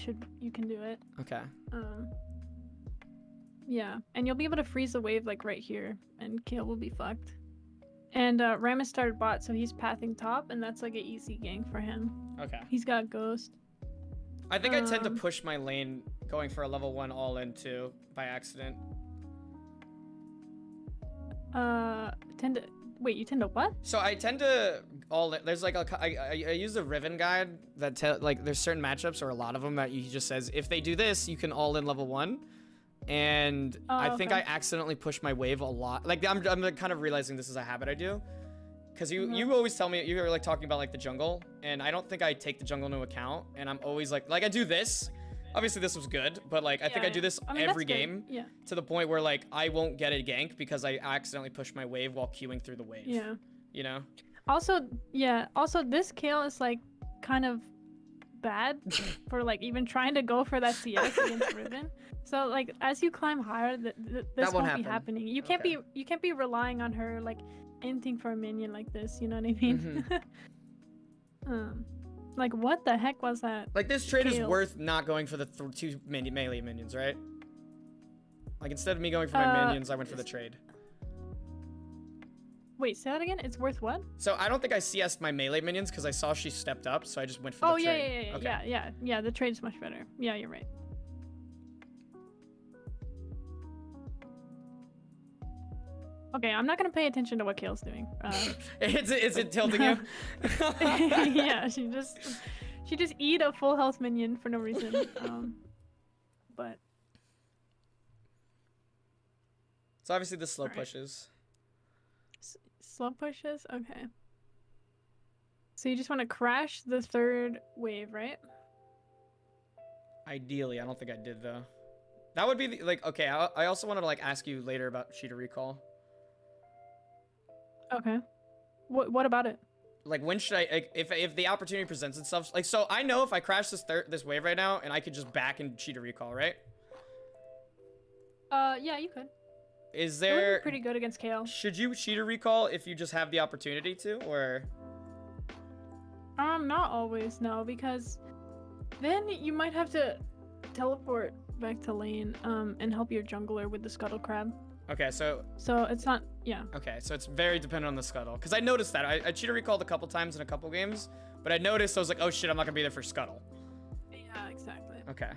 S2: can do it.
S1: Okay.
S2: Yeah, and you'll be able to freeze the wave like right here, and Kale will be fucked. And Ramus started bot, so he's pathing top, and that's like an easy gank for him. Okay. He's got Ghost.
S1: I think I tend to push my lane going for a level 1 all-in too by accident.
S2: Wait, you tend to what?
S1: So I tend to there's like I use the Riven guide that like there's certain matchups or a lot of them that he just says if they do this you can all in level 1, and I think I accidentally push my wave a lot. Like I'm kind of realizing this is a habit I do, because you always tell me you're like talking about like the jungle, and I don't think I take the jungle into account, and I'm always like I do this. Obviously this was good, but like I think I do this every game to the point where like I won't get a gank because I accidentally push my wave while queuing through the wave. Yeah. You know? Also this Kale is like kind of bad for like even trying to go for that CS against Riven. So like as you climb higher, this won't be happening. You can't be relying on her like inting for a minion like this, you know what I mean? Like, what the heck was that? Like, this trade is worth not going for the 2 melee minions, right? Like, instead of me going for my minions, I went for the trade.
S2: Wait, say that again? It's worth what?
S1: So, I don't think I CS'd my melee minions because I saw she stepped up, so I just went for the trade.
S2: Yeah, the trade's much better. Yeah, you're right. Okay, I'm not gonna pay attention to what Kale's doing.
S1: Is it tilting you?
S2: Yeah, she just eat a full health minion for no reason. But
S1: so obviously the slow pushes.
S2: Slow pushes, okay. So you just want to crash the 3rd wave, right?
S1: Ideally, I don't think I did though. That would be like okay. I also wanted to like ask you later about cheater recall.
S2: Okay. What about it?
S1: Like when should I if the opportunity presents itself, like, so I know if I crash this wave right now and I could just back and cheat a recall, right?
S2: Yeah, you could.
S1: Is there
S2: pretty good against Kale?
S1: Should you cheat a recall if you just have the opportunity to, or
S2: not always, no, because then you might have to teleport back to lane and help your jungler with the scuttle crab.
S1: Okay, so
S2: it's not, yeah.
S1: Okay, so it's very dependent on the scuttle. Because I noticed that. I cheater recalled a couple times in a couple games, but I noticed I was like, oh shit, I'm not going to be there for scuttle.
S2: Yeah, exactly.
S1: Okay.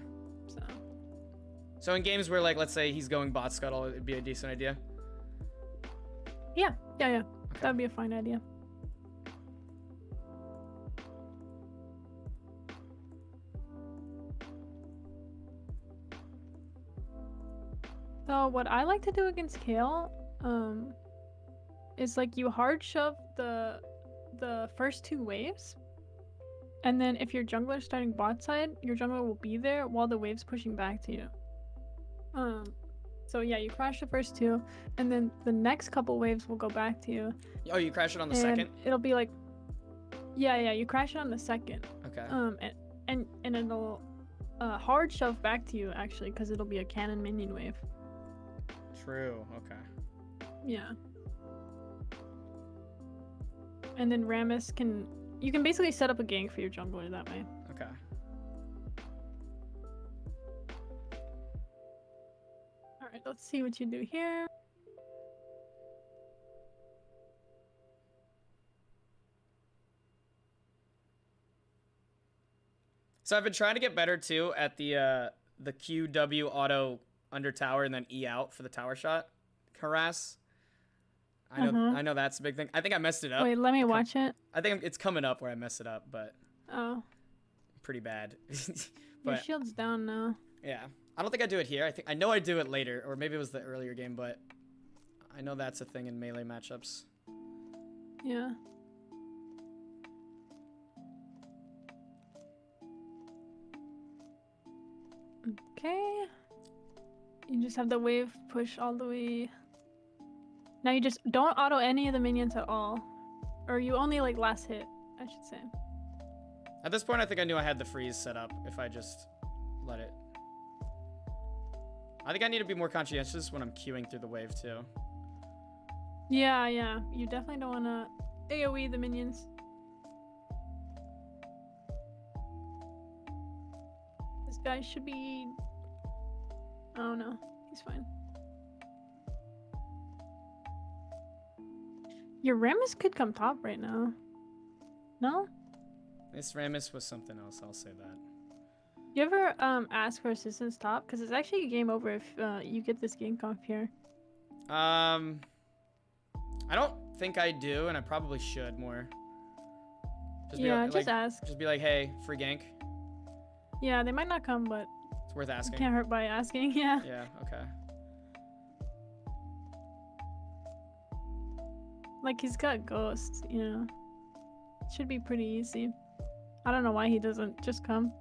S1: So in games where, like, let's say he's going bot scuttle, it'd be a decent idea?
S2: Yeah. Okay. That'd be a fine idea. So what I like to do against Kale, is like you hard shove the first 2 waves, and then if your jungler's starting bot side, your jungler will be there while the wave's pushing back to you. So yeah, you crash the first 2, and then the next couple waves will go back to you.
S1: Oh, you crash it on the second?
S2: It'll be like, yeah, you crash it on the second.
S1: Okay.
S2: And it'll hard shove back to you actually, because it'll be a cannon minion wave.
S1: True. Okay.
S2: Yeah. And then Ramus you can basically set up a gank for your jungler that way.
S1: Okay.
S2: Alright, let's see what you do here.
S1: So I've been trying to get better too at the QW auto under tower and then E out for the tower shot harass. I know that's a big thing. I think I messed it up.
S2: Wait, let me watch it.
S1: I think it's coming up where I mess it up, but pretty bad.
S2: But your shield's down now.
S1: Yeah, I don't think I do it here. I know I do it later, or maybe it was the earlier game, but I know that's a thing in melee matchups.
S2: Yeah. Okay. You just have the wave push all the way. Now you just don't auto any of the minions at all. Or you only like last hit, I should say.
S1: At this point, I think I knew I had the freeze set up if I just let it. I think I need to be more conscientious when I'm queuing through the wave too.
S2: Yeah, yeah. You definitely don't want to AoE the minions. This guy should be... I don't know. He's fine. Your Rammus could come top right now. No?
S1: This Rammus was something else, I'll say that.
S2: You ever ask for assistance top? Because it's actually a game over if you get this gank off here.
S1: I don't think I do, and I probably should more. Just
S2: yeah,
S1: be,
S2: just ask.
S1: Just be like, hey, free gank.
S2: Yeah, they might not come, but
S1: it's worth asking.
S2: Can't hurt by asking, yeah.
S1: Yeah, okay.
S2: Like, he's got ghosts, you know. Should be pretty easy. I don't know why he doesn't just come.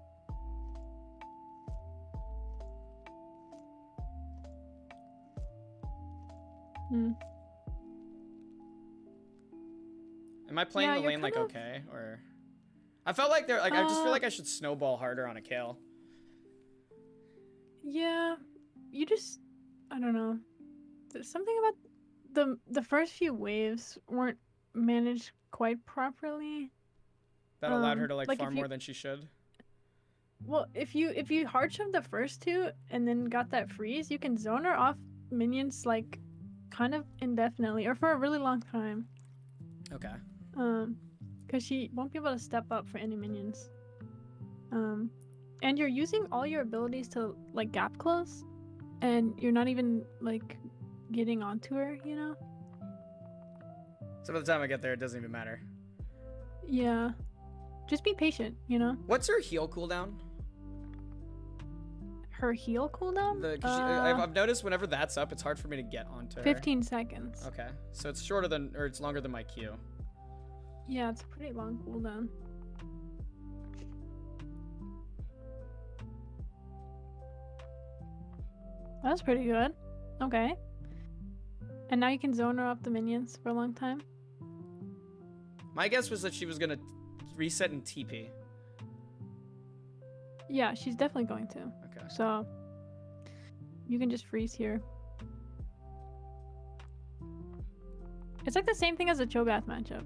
S1: Am I playing the lane like okay, or I felt like I just feel like I should snowball harder on a Kayle.
S2: Yeah, you just I don't know. There's something about the first few waves weren't managed quite properly.
S1: That allowed her to like farm more than she should.
S2: Well, if you hard shove the first two and then got that freeze, you can zone her off minions like kind of indefinitely or for a really long time.
S1: Okay.
S2: Because she won't be able to step up for any minions. And you're using all your abilities to like gap close, and you're not even like getting onto her, you know?
S1: So by the time I get there, it doesn't even matter.
S2: Yeah. Just be patient, you know?
S1: What's her heal cooldown?
S2: Her heal cooldown?
S1: I've noticed whenever that's up, it's hard for me to get onto her.
S2: 15 seconds.
S1: Okay. So it's shorter than, or it's longer than my Q.
S2: Yeah, it's a pretty long cooldown. That's pretty good. Okay. And now you can zone her up the minions for a long time.
S1: My guess was that she was gonna reset in TP.
S2: Yeah, she's definitely going to.
S1: Okay.
S2: So you can just freeze here. It's like the same thing as a Cho'Gath matchup.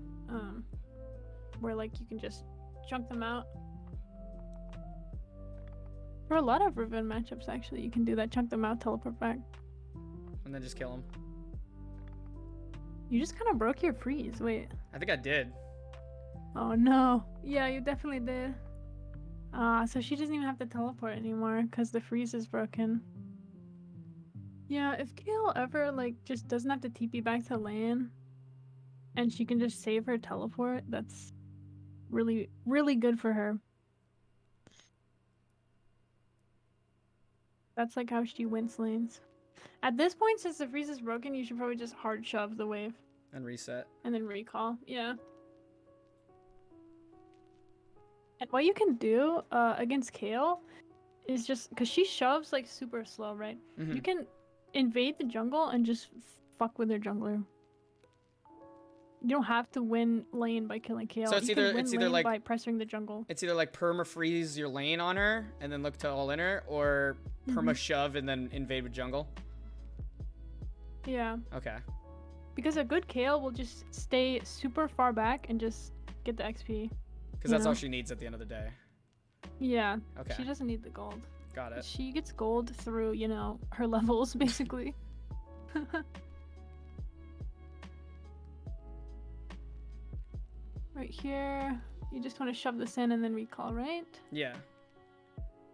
S2: Where like you can just chunk them out. For a lot of Riven matchups actually, you can do that, chunk them out, teleport back.
S1: And then just kill them.
S2: You just kind of broke your freeze, wait.
S1: I think I did.
S2: Oh no. Yeah, you definitely did. So she doesn't even have to teleport anymore because the freeze is broken. Yeah, if Kayleee ever like just doesn't have to TP back to lane and she can just save her teleport, that's really, really good for her. That's like how she wins lanes. At this point, since the freeze is broken, you should probably just hard shove the wave.
S1: And reset.
S2: And then recall, yeah. And what you can do against Kayleee is just, because she shoves like super slow, right?
S1: Mm-hmm.
S2: You can invade the jungle and just fuck with their jungler. You don't have to win lane by killing Kayleee.
S1: So it's either like
S2: by pressuring the jungle.
S1: It's either like perma freeze your lane on her and then look to all in her, or perma shove and then invade with jungle.
S2: Yeah.
S1: Okay.
S2: Because a good Kayleee will just stay super far back and just get the XP.
S1: Because that's all she needs at the end of the day.
S2: Yeah.
S1: Okay.
S2: She doesn't need the gold.
S1: Got it.
S2: She gets gold through, you know, her levels, basically. Right here. You just want to shove this in and then recall, right?
S1: Yeah.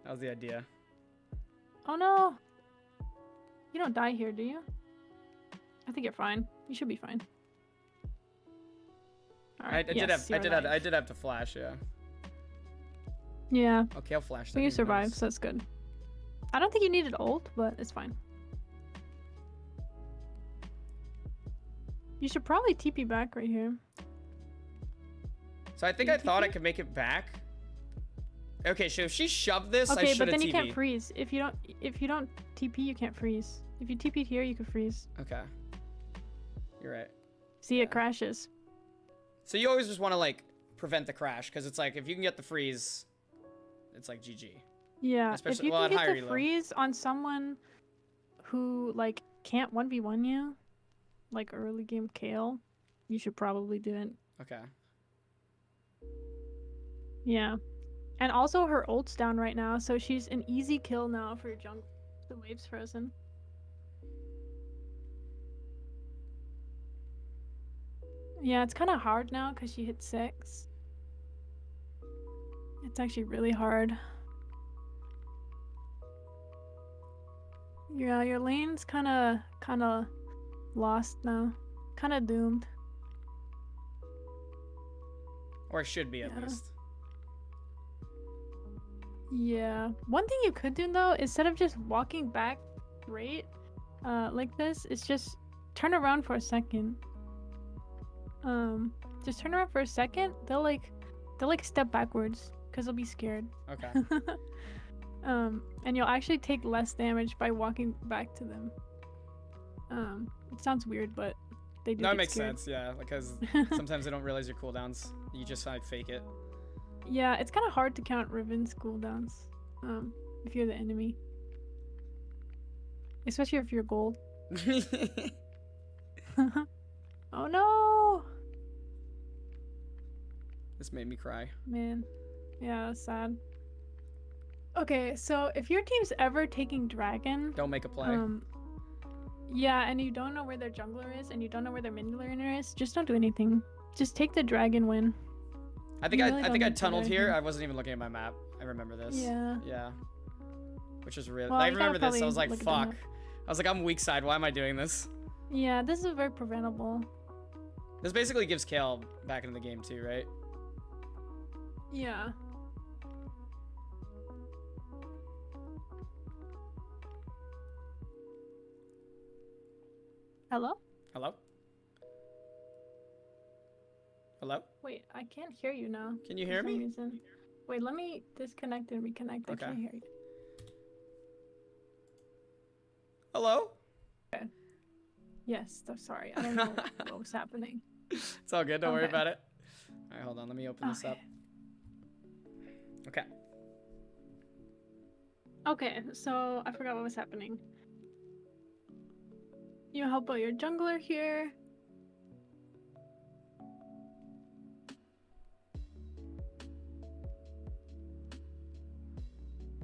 S1: That was the idea.
S2: Oh no! You don't die here, do you? I think you're fine. You should be fine.
S1: Right, I did have to flash, yeah.
S2: Yeah.
S1: Okay, I'll flash.
S2: But you survived, so that's good. I don't think you needed ult, but it's fine. You should probably TP back right here.
S1: So I think I thought I could make it back. Okay, so if she shoved this, I
S2: Okay,
S1: should
S2: but
S1: have
S2: then you
S1: TP'd.
S2: can't freeze. If you don't TP, you can't freeze. If you TP'd here, you can freeze.
S1: Okay. You're right.
S2: See,
S1: Yeah.
S2: it crashes.
S1: So you always just want to like prevent the crash, because it's like if you can get the freeze, it's like GG.
S2: Yeah,
S1: Especially,
S2: if you
S1: well,
S2: can
S1: at higher
S2: get the
S1: elo.
S2: freeze on someone who like can't 1v1 you, like early game Kayle, you should probably do it.
S1: Okay.
S2: Yeah. And also her ult's down right now, so she's an easy kill now for your jungle. The wave's frozen. Yeah, it's kind of hard now because she hit 6. It's actually really hard. Yeah, your lane's kind of lost now. Kind of doomed.
S1: Or it should be at least.
S2: Yeah. One thing you could do though, instead of just walking back straight, like this, is just turn around for a second. Just turn around for a second. They'll like step backwards because they'll be scared.
S1: Okay.
S2: And you'll actually take less damage by walking back to them. It sounds weird, but they do.
S1: No, it
S2: get
S1: makes
S2: scared.
S1: sense. Yeah, because sometimes they don't realize your cooldowns. You just like fake it.
S2: Yeah, it's kind of hard to count Riven's cooldowns, if you're the enemy. Especially if you're gold. Oh no!
S1: This made me cry.
S2: Man. Yeah, that's sad. Okay, so if your team's ever taking dragon...
S1: Don't make a play.
S2: Yeah, and you don't know where their jungler is, and you don't know where their mid laner is, just don't do anything. Just take the dragon win.
S1: I think
S2: really
S1: I think I
S2: don't
S1: tunneled
S2: do
S1: here.
S2: anything.
S1: I wasn't even looking at my map. I remember this.
S2: Yeah.
S1: Yeah. Which is really.
S2: Well,
S1: I
S2: you gotta
S1: remember this. I was
S2: probably
S1: like,
S2: look at the
S1: fuck. I was like, I'm weak side. Why am I doing this?
S2: Yeah, this is very preventable.
S1: This basically gives Kale back into the game too, right?
S2: Yeah. Hello?
S1: Hello? Hello?
S2: Wait, I can't hear you now.
S1: Can you
S2: for
S1: hear
S2: some
S1: me?
S2: reason. Wait, let me disconnect and reconnect. I
S1: Okay.
S2: can't hear you.
S1: Hello?
S2: Yes, I'm sorry. I don't know what was happening.
S1: It's all good. Don't worry
S2: Okay.
S1: about it. All right, hold on. Let me open this up. Okay.
S2: Okay, so I forgot what was happening. You help out your jungler here.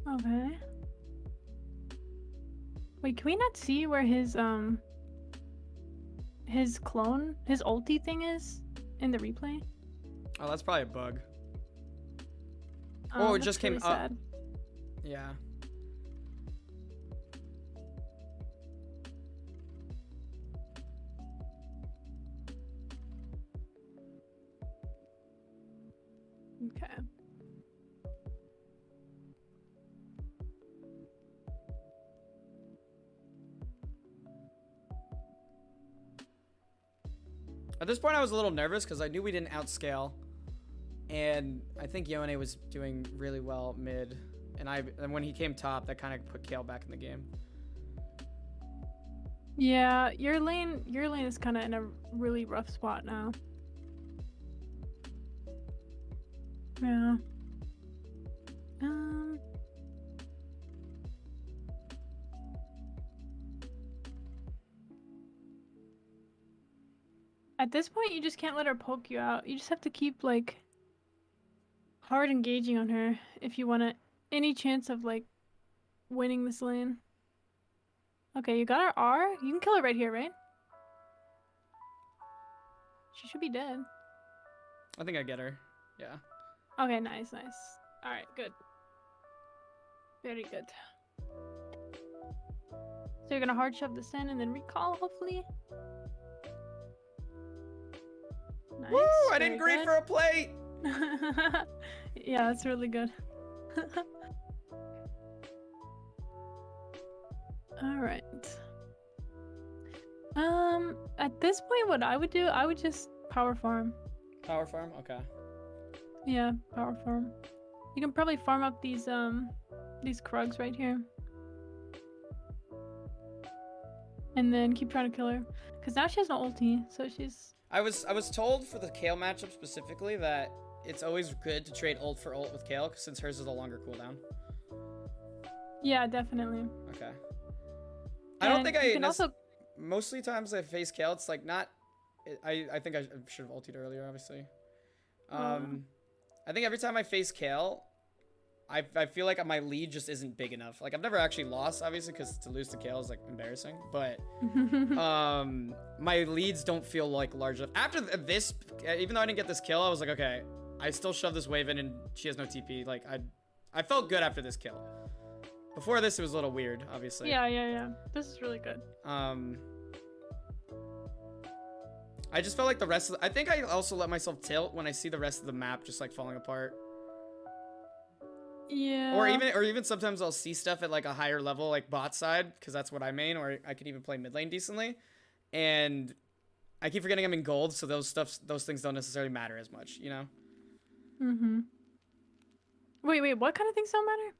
S2: Okay. Wait, can we not see where his clone, his ulti thing is in the replay?
S1: Oh, that's probably a bug. Oh, it
S2: That's
S1: just came
S2: really
S1: up.
S2: sad.
S1: Yeah.
S2: Okay.
S1: At this point, I was a little nervous because I knew we didn't outscale, and I think Yone was doing really well mid, and when he came top, that kind of put Kale back in the game.
S2: Yeah, your lane is kind of in a really rough spot now. Yeah. At this point, you just can't let her poke you out. You just have to keep like hard engaging on her if you want any chance of like winning this lane. Okay, you got her R. You can kill her right here, right? She should be dead.
S1: I think I get her. Yeah.
S2: Okay, nice. Alright, good. Very good. So you're gonna hard shove this in and then recall, hopefully? Nice.
S1: Woo! I didn't
S2: very
S1: grieve for a plate!
S2: Yeah, that's really good. Alright. At this point, what I would do, I would just power farm.
S1: Power farm? Okay.
S2: Yeah, power farm. You can probably farm up these Krugs right here. And then keep trying to kill her. Because now she has no ulti, so she's...
S1: I was told for the Kayle matchup specifically that it's always good to trade ult for ult with Kayle since hers is a longer cooldown.
S2: Yeah, definitely.
S1: Okay. I don't think I
S2: also...
S1: Mostly times I face Kayle, it's like not... I think I should have ultied earlier, obviously. I think every time I face Kayle, I feel like my lead just isn't big enough. Like, I've never actually lost, obviously, because to lose to Kayle is, like, embarrassing. But, my leads don't feel, like, large enough. After this, even though I didn't get this kill, I was like, okay, I still shove this wave in and she has no TP. Like, I felt good after this kill. Before this, it was a little weird, obviously.
S2: Yeah. This is really good.
S1: I just felt like the rest of I think I also let myself tilt when I see the rest of the map just, like, falling apart.
S2: Yeah.
S1: Or even sometimes I'll see stuff at like a higher level, like bot side, because that's what I main, or I could even play mid lane decently. And I keep forgetting I'm in gold, so those things don't necessarily matter as much, you know?
S2: Wait, what kind of things don't matter?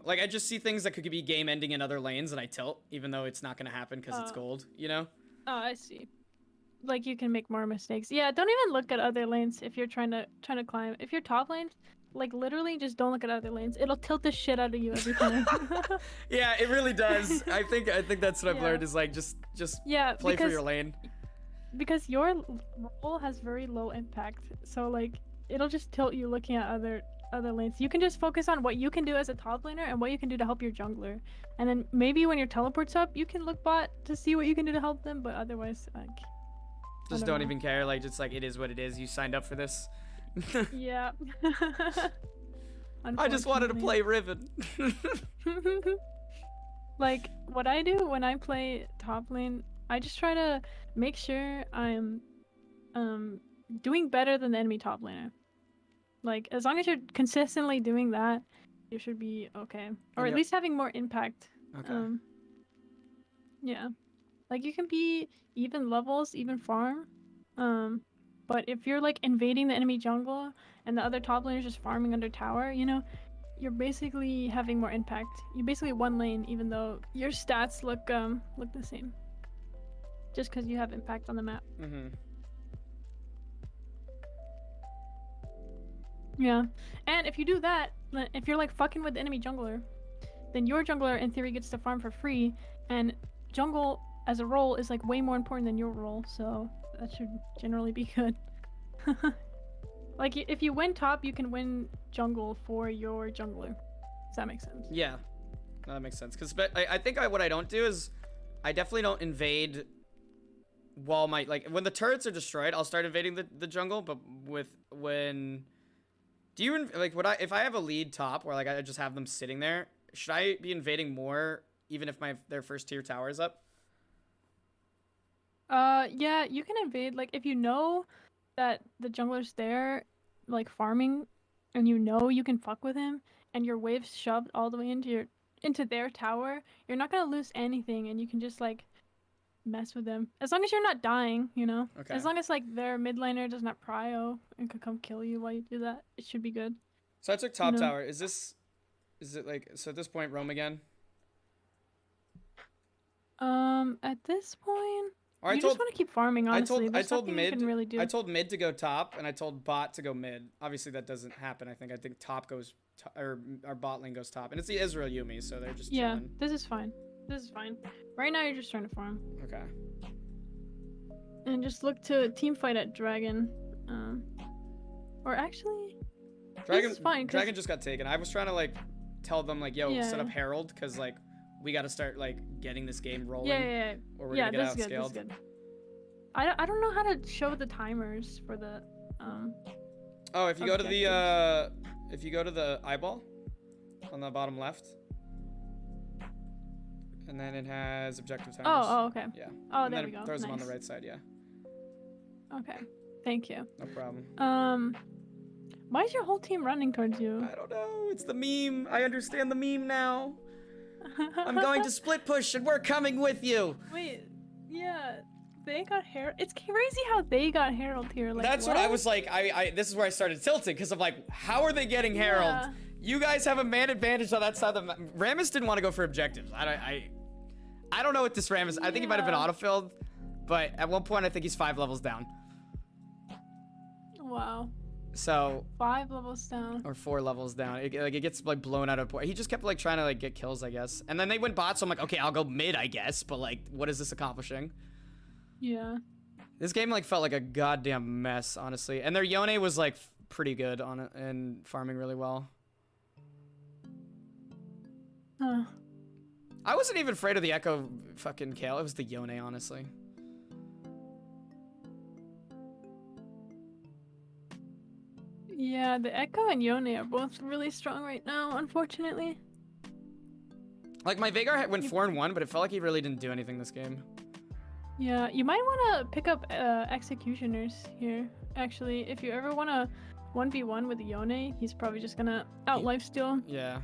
S1: Like I just see things that could be game ending in other lanes and I tilt, even though it's not gonna happen because it's gold, you know?
S2: Oh, I see. Like you can make more mistakes. Yeah, don't even look at other lanes if you're trying to climb. If you're top lane, like literally just don't look at other lanes. It'll tilt the shit out of you every time.
S1: Yeah, it really does. I think that's what I've learned is like just play for your lane.
S2: Because your role has very low impact. So like it'll just tilt you looking at other lanes. You can just focus on what you can do as a top laner and what you can do to help your jungler. And then maybe when your teleport's up, you can look bot to see what you can do to help them, but otherwise like
S1: just don't even care. Like just like it is what it is. You signed up for this.
S2: Yeah.
S1: I just wanted to play Riven.
S2: Like what I do when I play top lane, I just try to make sure I'm doing better than the enemy top laner. Like as long as you're consistently doing that, you should be okay, or at least having more impact.
S1: Okay.
S2: Yeah, like you can be even levels, even farm. But if you're like invading the enemy jungle and the other top laner is just farming under tower, you know, you're basically having more impact. You're basically one lane, even though your stats look the same. Just because you have impact on the map. Yeah, and if you do that, if you're like fucking with the enemy jungler, then your jungler in theory gets to farm for free, and jungle as a role is like way more important than your role, so that should generally be good. Like if you win top, you can win jungle for your jungler. Does that make sense?
S1: Yeah, that makes sense. Because I think what I don't do is I definitely don't invade while when the turrets are destroyed, I'll start invading the jungle. But if I have a lead top where like I just have them sitting there, should I be invading more even if their first tier tower is up?
S2: Yeah, you can invade, like, if you know that the jungler's there, like, farming, and you know you can fuck with him, and your wave's shoved all the way into their tower, you're not gonna lose anything, and you can just, like, mess with them. As long as you're not dying, you know?
S1: Okay.
S2: As long as, like, their mid laner does not prio and can come kill you while you do that, it should be good.
S1: So I took top tower. Is it, like, so at this point, roam again?
S2: At this point...
S1: Or
S2: just want to keep farming, honestly.
S1: I told mid.
S2: You can really do.
S1: I told mid to go top, and I told bot to go mid. Obviously, that doesn't happen. I think top goes, or our bot lane goes top, and it's the Israel Yumi, so they're just chilling.
S2: This is fine. This is fine. Right now, you're just trying to farm.
S1: Okay.
S2: And just look to team fight at Dragon. Or actually,
S1: Dragon.
S2: This is fine,
S1: Dragon just got taken. I was trying to like tell them like, yo, set up Herald, because like. We got to start like getting this game rolling.
S2: Yeah.
S1: Or we're gonna get outscaled.
S2: This is good. I don't know how to show the timers for the
S1: Oh, if you go to the eyeball on the bottom left, and then it has objective timers.
S2: Oh, okay.
S1: Yeah.
S2: Oh,
S1: and
S2: there
S1: then
S2: we go.
S1: Throws them on the right side. Yeah.
S2: Okay. Thank you.
S1: No problem.
S2: Why is your whole team running towards you?
S1: I don't know. It's the meme. I understand the meme now. I'm going to split push and we're coming with you.
S2: Wait, yeah. They got Herald. It's crazy how they got Herald here. Like,
S1: that's what I was like. This is where I started tilting because I'm like, how are they getting Herald?
S2: Yeah.
S1: You guys have a man advantage on that side of the map. Rammus didn't want to go for objectives. I don't know what this Rammus. I think he might have been autofilled, but at one point I think he's 5 levels down.
S2: Wow.
S1: So
S2: 5 levels down.
S1: or 4 levels down. It gets like blown out of point. He just kept like trying to like get kills, I guess. And then they went bot, so I'm like, okay, I'll go mid, I guess. But like, what is this accomplishing?
S2: Yeah.
S1: This game like felt like a goddamn mess, honestly. And their Yone was like pretty good on it and farming really well.
S2: Huh.
S1: I wasn't even afraid of the Echo fucking Kale. It was the Yone, honestly.
S2: Yeah, the Echo and Yone are both really strong right now, unfortunately.
S1: Like my Veigar went 4-1, but it felt like he really didn't do anything this game.
S2: Yeah, you might want to pick up Executioners here. Actually, if you ever want to 1v1 with Yone, he's probably just gonna out lifesteal.
S1: Yeah.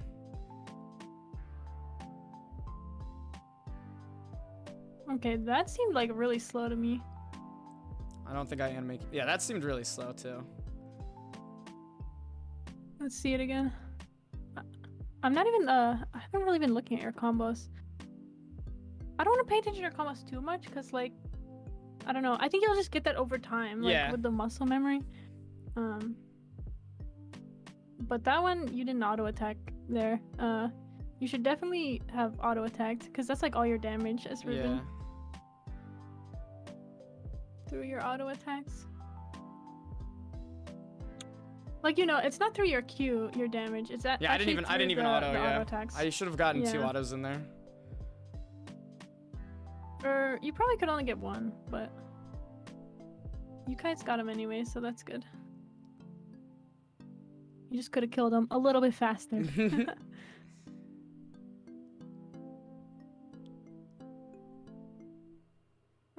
S2: Okay, that seemed like really slow to me.
S1: I don't think I animate. Yeah, that seemed really slow too.
S2: Let's see it again. I'm not even I haven't really been looking at your combos. I don't want to pay attention to your combos too much because like I don't know. I think you'll just get that over time, like with the muscle memory. But that one you didn't auto attack there. You should definitely have auto attacked because that's like all your damage as Riven.
S1: Yeah.
S2: Through your auto attacks. Like, you know, it's not through your Q, your damage. It's that.
S1: Yeah, I didn't even auto. Yeah.
S2: Auto attacks.
S1: I should have gotten 2 autos in there.
S2: Or you probably could only get 1, but you guys got him anyway, so that's good. You just could have killed him a little bit faster.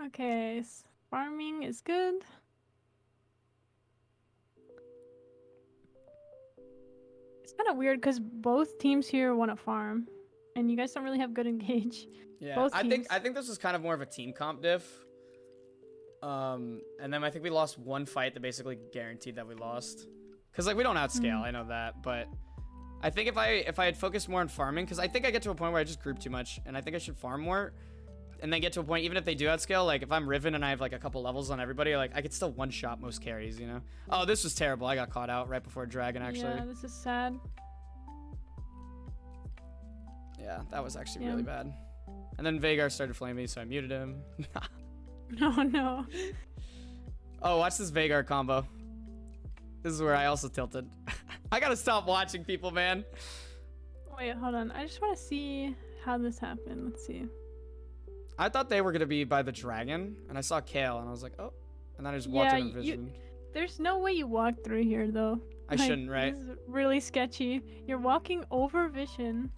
S2: Okay, farming is good. It's kind of weird because both teams here want to farm, and you guys don't really have good engage.
S1: Yeah,
S2: both
S1: I
S2: teams.
S1: think this was kind of more of a team comp diff. And then I think we lost one fight that basically guaranteed that we lost. Cause like we don't outscale, I know that, but I think if I had focused more on farming, cause I think I get to a point where I just group too much, and I think I should farm more. And then get to a point, even if they do outscale, like if I'm Riven and I have like a couple levels on everybody, like I could still one-shot most carries, you know? Oh, this was terrible. I got caught out right before Dragon, actually.
S2: Yeah, this is sad.
S1: Yeah, that was actually really bad. And then Veigar started flaming me, so I muted him.
S2: Oh, no.
S1: Oh, watch this Veigar combo. This is where I also tilted. I gotta stop watching people, man.
S2: Wait, hold on. I just want to see how this happened. Let's see.
S1: I thought they were gonna be by the dragon, and I saw Kale, and I was like, oh. And then I just walked in Vision.
S2: There's no way you walk through here, though.
S1: I shouldn't, right?
S2: This is really sketchy. You're walking over Vision,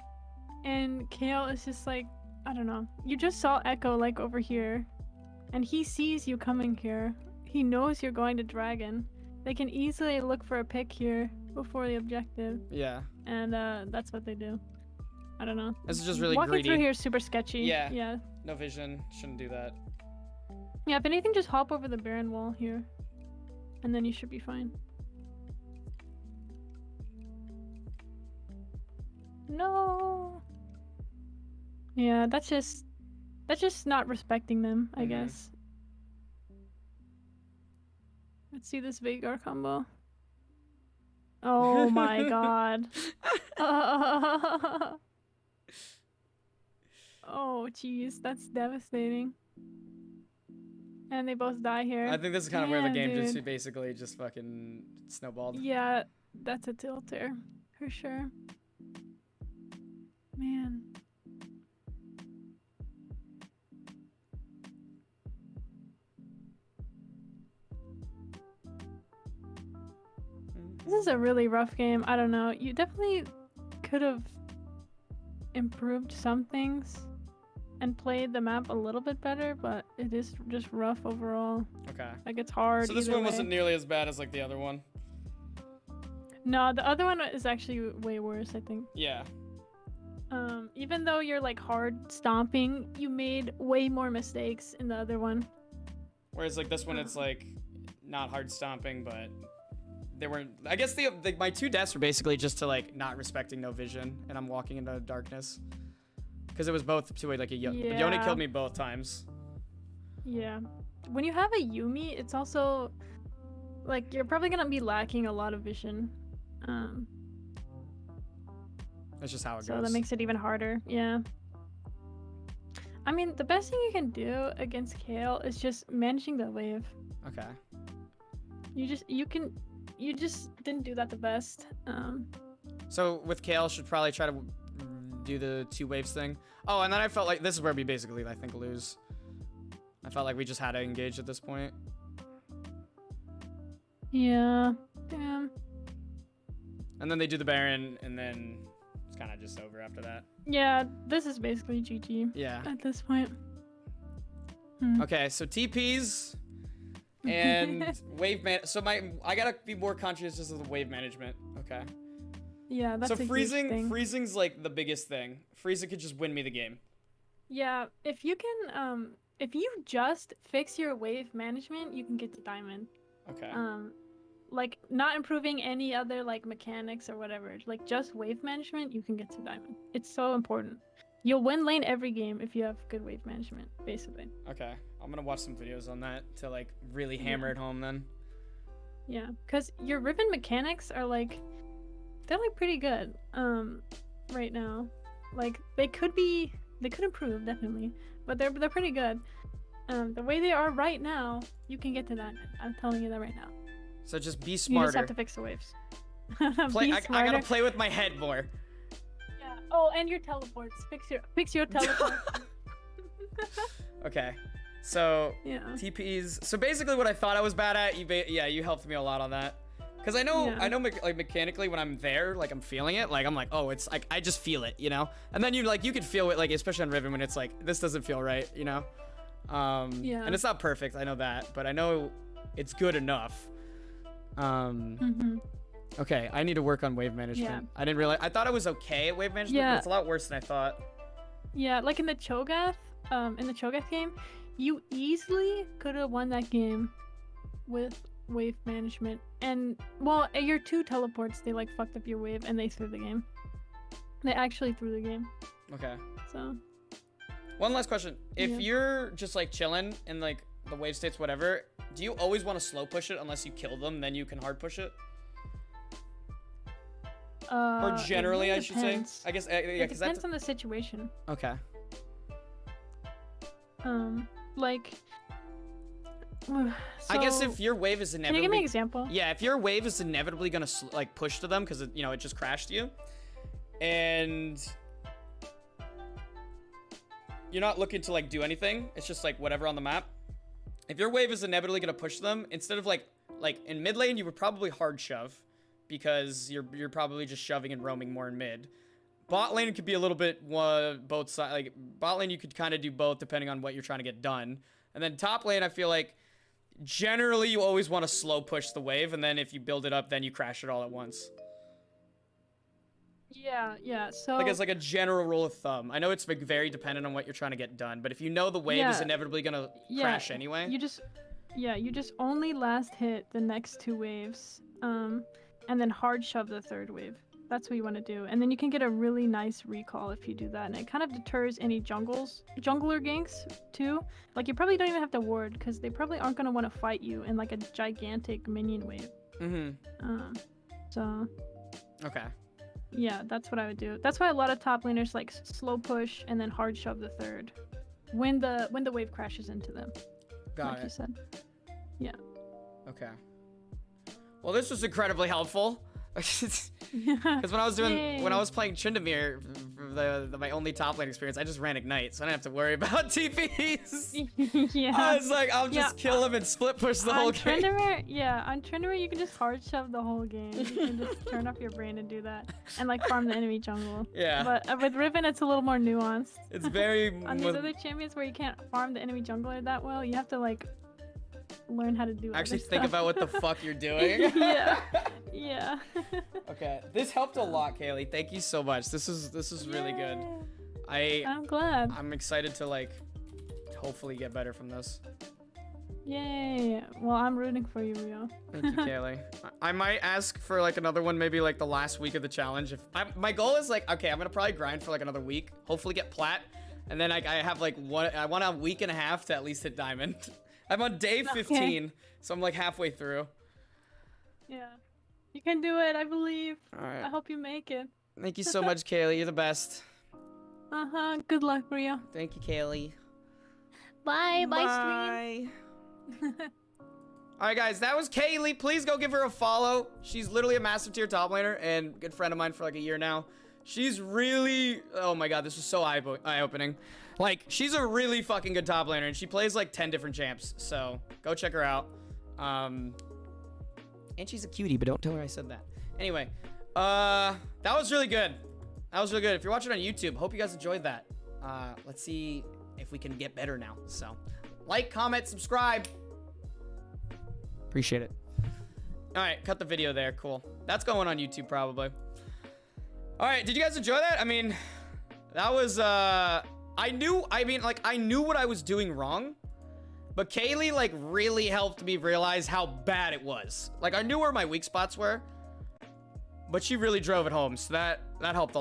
S2: and Kale is just like, I don't know. You just saw Echo, like, over here, and he sees you coming here. He knows you're going to dragon. They can easily look for a pick here before the objective.
S1: Yeah.
S2: And that's what they do. I don't know.
S1: This is just really
S2: Walking
S1: greedy.
S2: through here is super sketchy.
S1: Yeah.
S2: Yeah.
S1: No vision. Shouldn't do that.
S2: Yeah, if anything, just hop over the Baron wall here. And then you should be fine. No. Yeah, that's just not respecting them, I guess. Let's see this Veigar combo. Oh my god. Oh jeez, that's devastating. And they both die here.
S1: I think this is kind of where the game just basically just fucking snowballed.
S2: Yeah, that's a tilter for sure. Man. This is a really rough game. I don't know. You definitely could have improved some things and played the map a little bit better, but it is just rough overall.
S1: Okay.
S2: Like, it's hard.
S1: So this
S2: either
S1: one
S2: way.
S1: wasn't nearly as bad as like the other one.
S2: No, the other one is actually way worse, I think.
S1: Yeah.
S2: Even though you're like hard stomping, you made way more mistakes in the other one.
S1: Whereas like this one, it's like not hard stomping, but they weren't. I guess my 2 deaths were basically just to like not respecting no vision, and I'm walking into darkness. Because it was both to like Yone killed me both times.
S2: Yeah. When you have a Yuumi, it's also like you're probably gonna be lacking a lot of vision.
S1: That's just how it goes.
S2: So that makes it even harder. Yeah. I mean, the best thing you can do against Kayle is just managing the wave.
S1: Okay.
S2: You just didn't do that the best.
S1: So with Kayle, should probably try to do the 2 waves thing. Oh, and then I felt like this is where we basically, I think, lose. I felt like we just had to engage at this point.
S2: Yeah. Damn.
S1: And then they do the Baron, and then it's kind of just over after that.
S2: Yeah, this is basically GG.
S1: Yeah.
S2: At this point.
S1: Okay, so TPs and wave man. So I gotta be more conscious of the wave management. Okay.
S2: Yeah, that's
S1: so
S2: a huge thing.
S1: freezing's like the biggest thing. Freezing could just win me the game.
S2: Yeah, if you can, if you just fix your wave management, you can get to diamond.
S1: Okay.
S2: Like not improving any other like mechanics or whatever, like just wave management, you can get to diamond. It's so important. You'll win lane every game if you have good wave management, basically.
S1: Okay, I'm gonna watch some videos on that to like really hammer it home then.
S2: Yeah, because your Riven mechanics are like, they're like pretty good right now. Like they could improve definitely, but they're pretty good. The way they are right now, you can get to that. I'm telling you that right now.
S1: So just be smarter.
S2: You just have to fix the waves.
S1: I gotta play with my head more.
S2: Yeah. Oh, and your teleports. Fix your teleports.
S1: Okay. So
S2: yeah.
S1: TPs. So basically, what I thought I was bad at, you helped me a lot on that. Cause I know like mechanically when I'm there, like I'm feeling it, like I'm like, oh, it's like I just feel it, you know. And then you could feel it, like especially on Riven when it's like this doesn't feel right, you know. Yeah. And it's not perfect, I know that, but I know it's good enough. Okay, I need to work on wave management. Yeah. I didn't realize. I thought I was okay at wave management, but it's a lot worse than I thought.
S2: Yeah, like in the Cho'Gath, game, you easily could have won that game with wave management. And well, your 2 teleports, they like fucked up your wave and they threw the game. They actually threw the game.
S1: Okay.
S2: So.
S1: One last question: if you're just like chilling in like the wave states, whatever, do you always want to slow push it unless you kill them, then you can hard push it? Or generally, I should say. I guess
S2: it depends on the situation.
S1: Okay.
S2: Like.
S1: So, I guess if your wave is inevitably.
S2: Can you give me an example?
S1: Yeah, if your wave is inevitably gonna like push to them because it just crashed you, and you're not looking to like do anything. It's just like whatever on the map. If your wave is inevitably gonna push them, instead of like in mid lane, you would probably hard shove, because you're probably just shoving and roaming more in mid. Bot lane could be a little bit both sides. Like bot lane, you could kind of do both depending on what you're trying to get done. And then top lane, I feel like generally you always want to slow push the wave, and then if you build it up, then you crash it all at once.
S2: Yeah. So
S1: like it's like a general rule of thumb. I know it's like very dependent on what you're trying to get done, but if you know the wave is inevitably gonna crash anyway,
S2: you just only last hit the next 2 waves, and then hard shove the 3rd wave. That's what you want to do, and then you can get a really nice recall if you do that, and it kind of deters any jungler ganks too. Like you probably don't even have to ward because they probably aren't gonna want to fight you in like a gigantic minion wave. So.
S1: Okay.
S2: Yeah, that's what I would do. That's why a lot of top laners like slow push and then hard shove the 3rd when the wave crashes into them.
S1: Got it.
S2: Like you said. Yeah.
S1: Okay. Well, this was incredibly helpful. Because when I was playing Tryndamere, my only top lane experience, I just ran Ignite, so I didn't have to worry about TPs.
S2: Yeah.
S1: I was like, I'll just kill him and split push the whole game.
S2: On Tryndamere, you can just hard shove the whole game. You can just turn off your brain and do that, and like farm the enemy jungle.
S1: Yeah.
S2: But with Riven, it's a little more nuanced.
S1: It's very.
S2: On these other champions where you can't farm the enemy jungler that well, you have to like learn how to do.
S1: Actually, think about what the fuck you're doing.
S2: Yeah.
S1: Okay, this helped a lot, Kaylee. Thank you so much. This is really good.
S2: I'm glad.
S1: I'm excited to like hopefully get better from this.
S2: Yay. Well, I'm rooting for you, Rio.
S1: Thank you, Kaylee. I might ask for like another one, maybe like the last week of the challenge. My goal is like, okay, I'm gonna probably grind for like another week, hopefully get plat, and then I have like I want a week and a half to at least hit diamond. I'm on day 15, so I'm like halfway through.
S2: Yeah, you can do it. I believe.
S1: All right.
S2: I hope you make it.
S1: Thank you so much, Kaylee. You're the best.
S2: Good luck, Rio.
S1: Thank you, Kaylee.
S3: Bye. Bye, stream.
S1: All right, guys, that was Kaylee. Please go give her a follow. She's literally a master tier top laner and a good friend of mine for like a year now. She's really, oh my god, this was so eye-opening. Like, she's a really fucking good top laner, and she plays like 10 different champs. So go check her out. And she's a cutie, but don't tell her I said that. Anyway, that was really good. That was really good. If you're watching on YouTube, hope you guys enjoyed that. Let's see if we can get better now. So like, comment, subscribe. Appreciate it. All right, cut the video there. Cool. That's going on YouTube probably. All right, did you guys enjoy that? I mean, that was I knew what I was doing wrong, but Kaylee like really helped me realize how bad it was. Like, I knew where my weak spots were, but she really drove it home, so that helped a lot.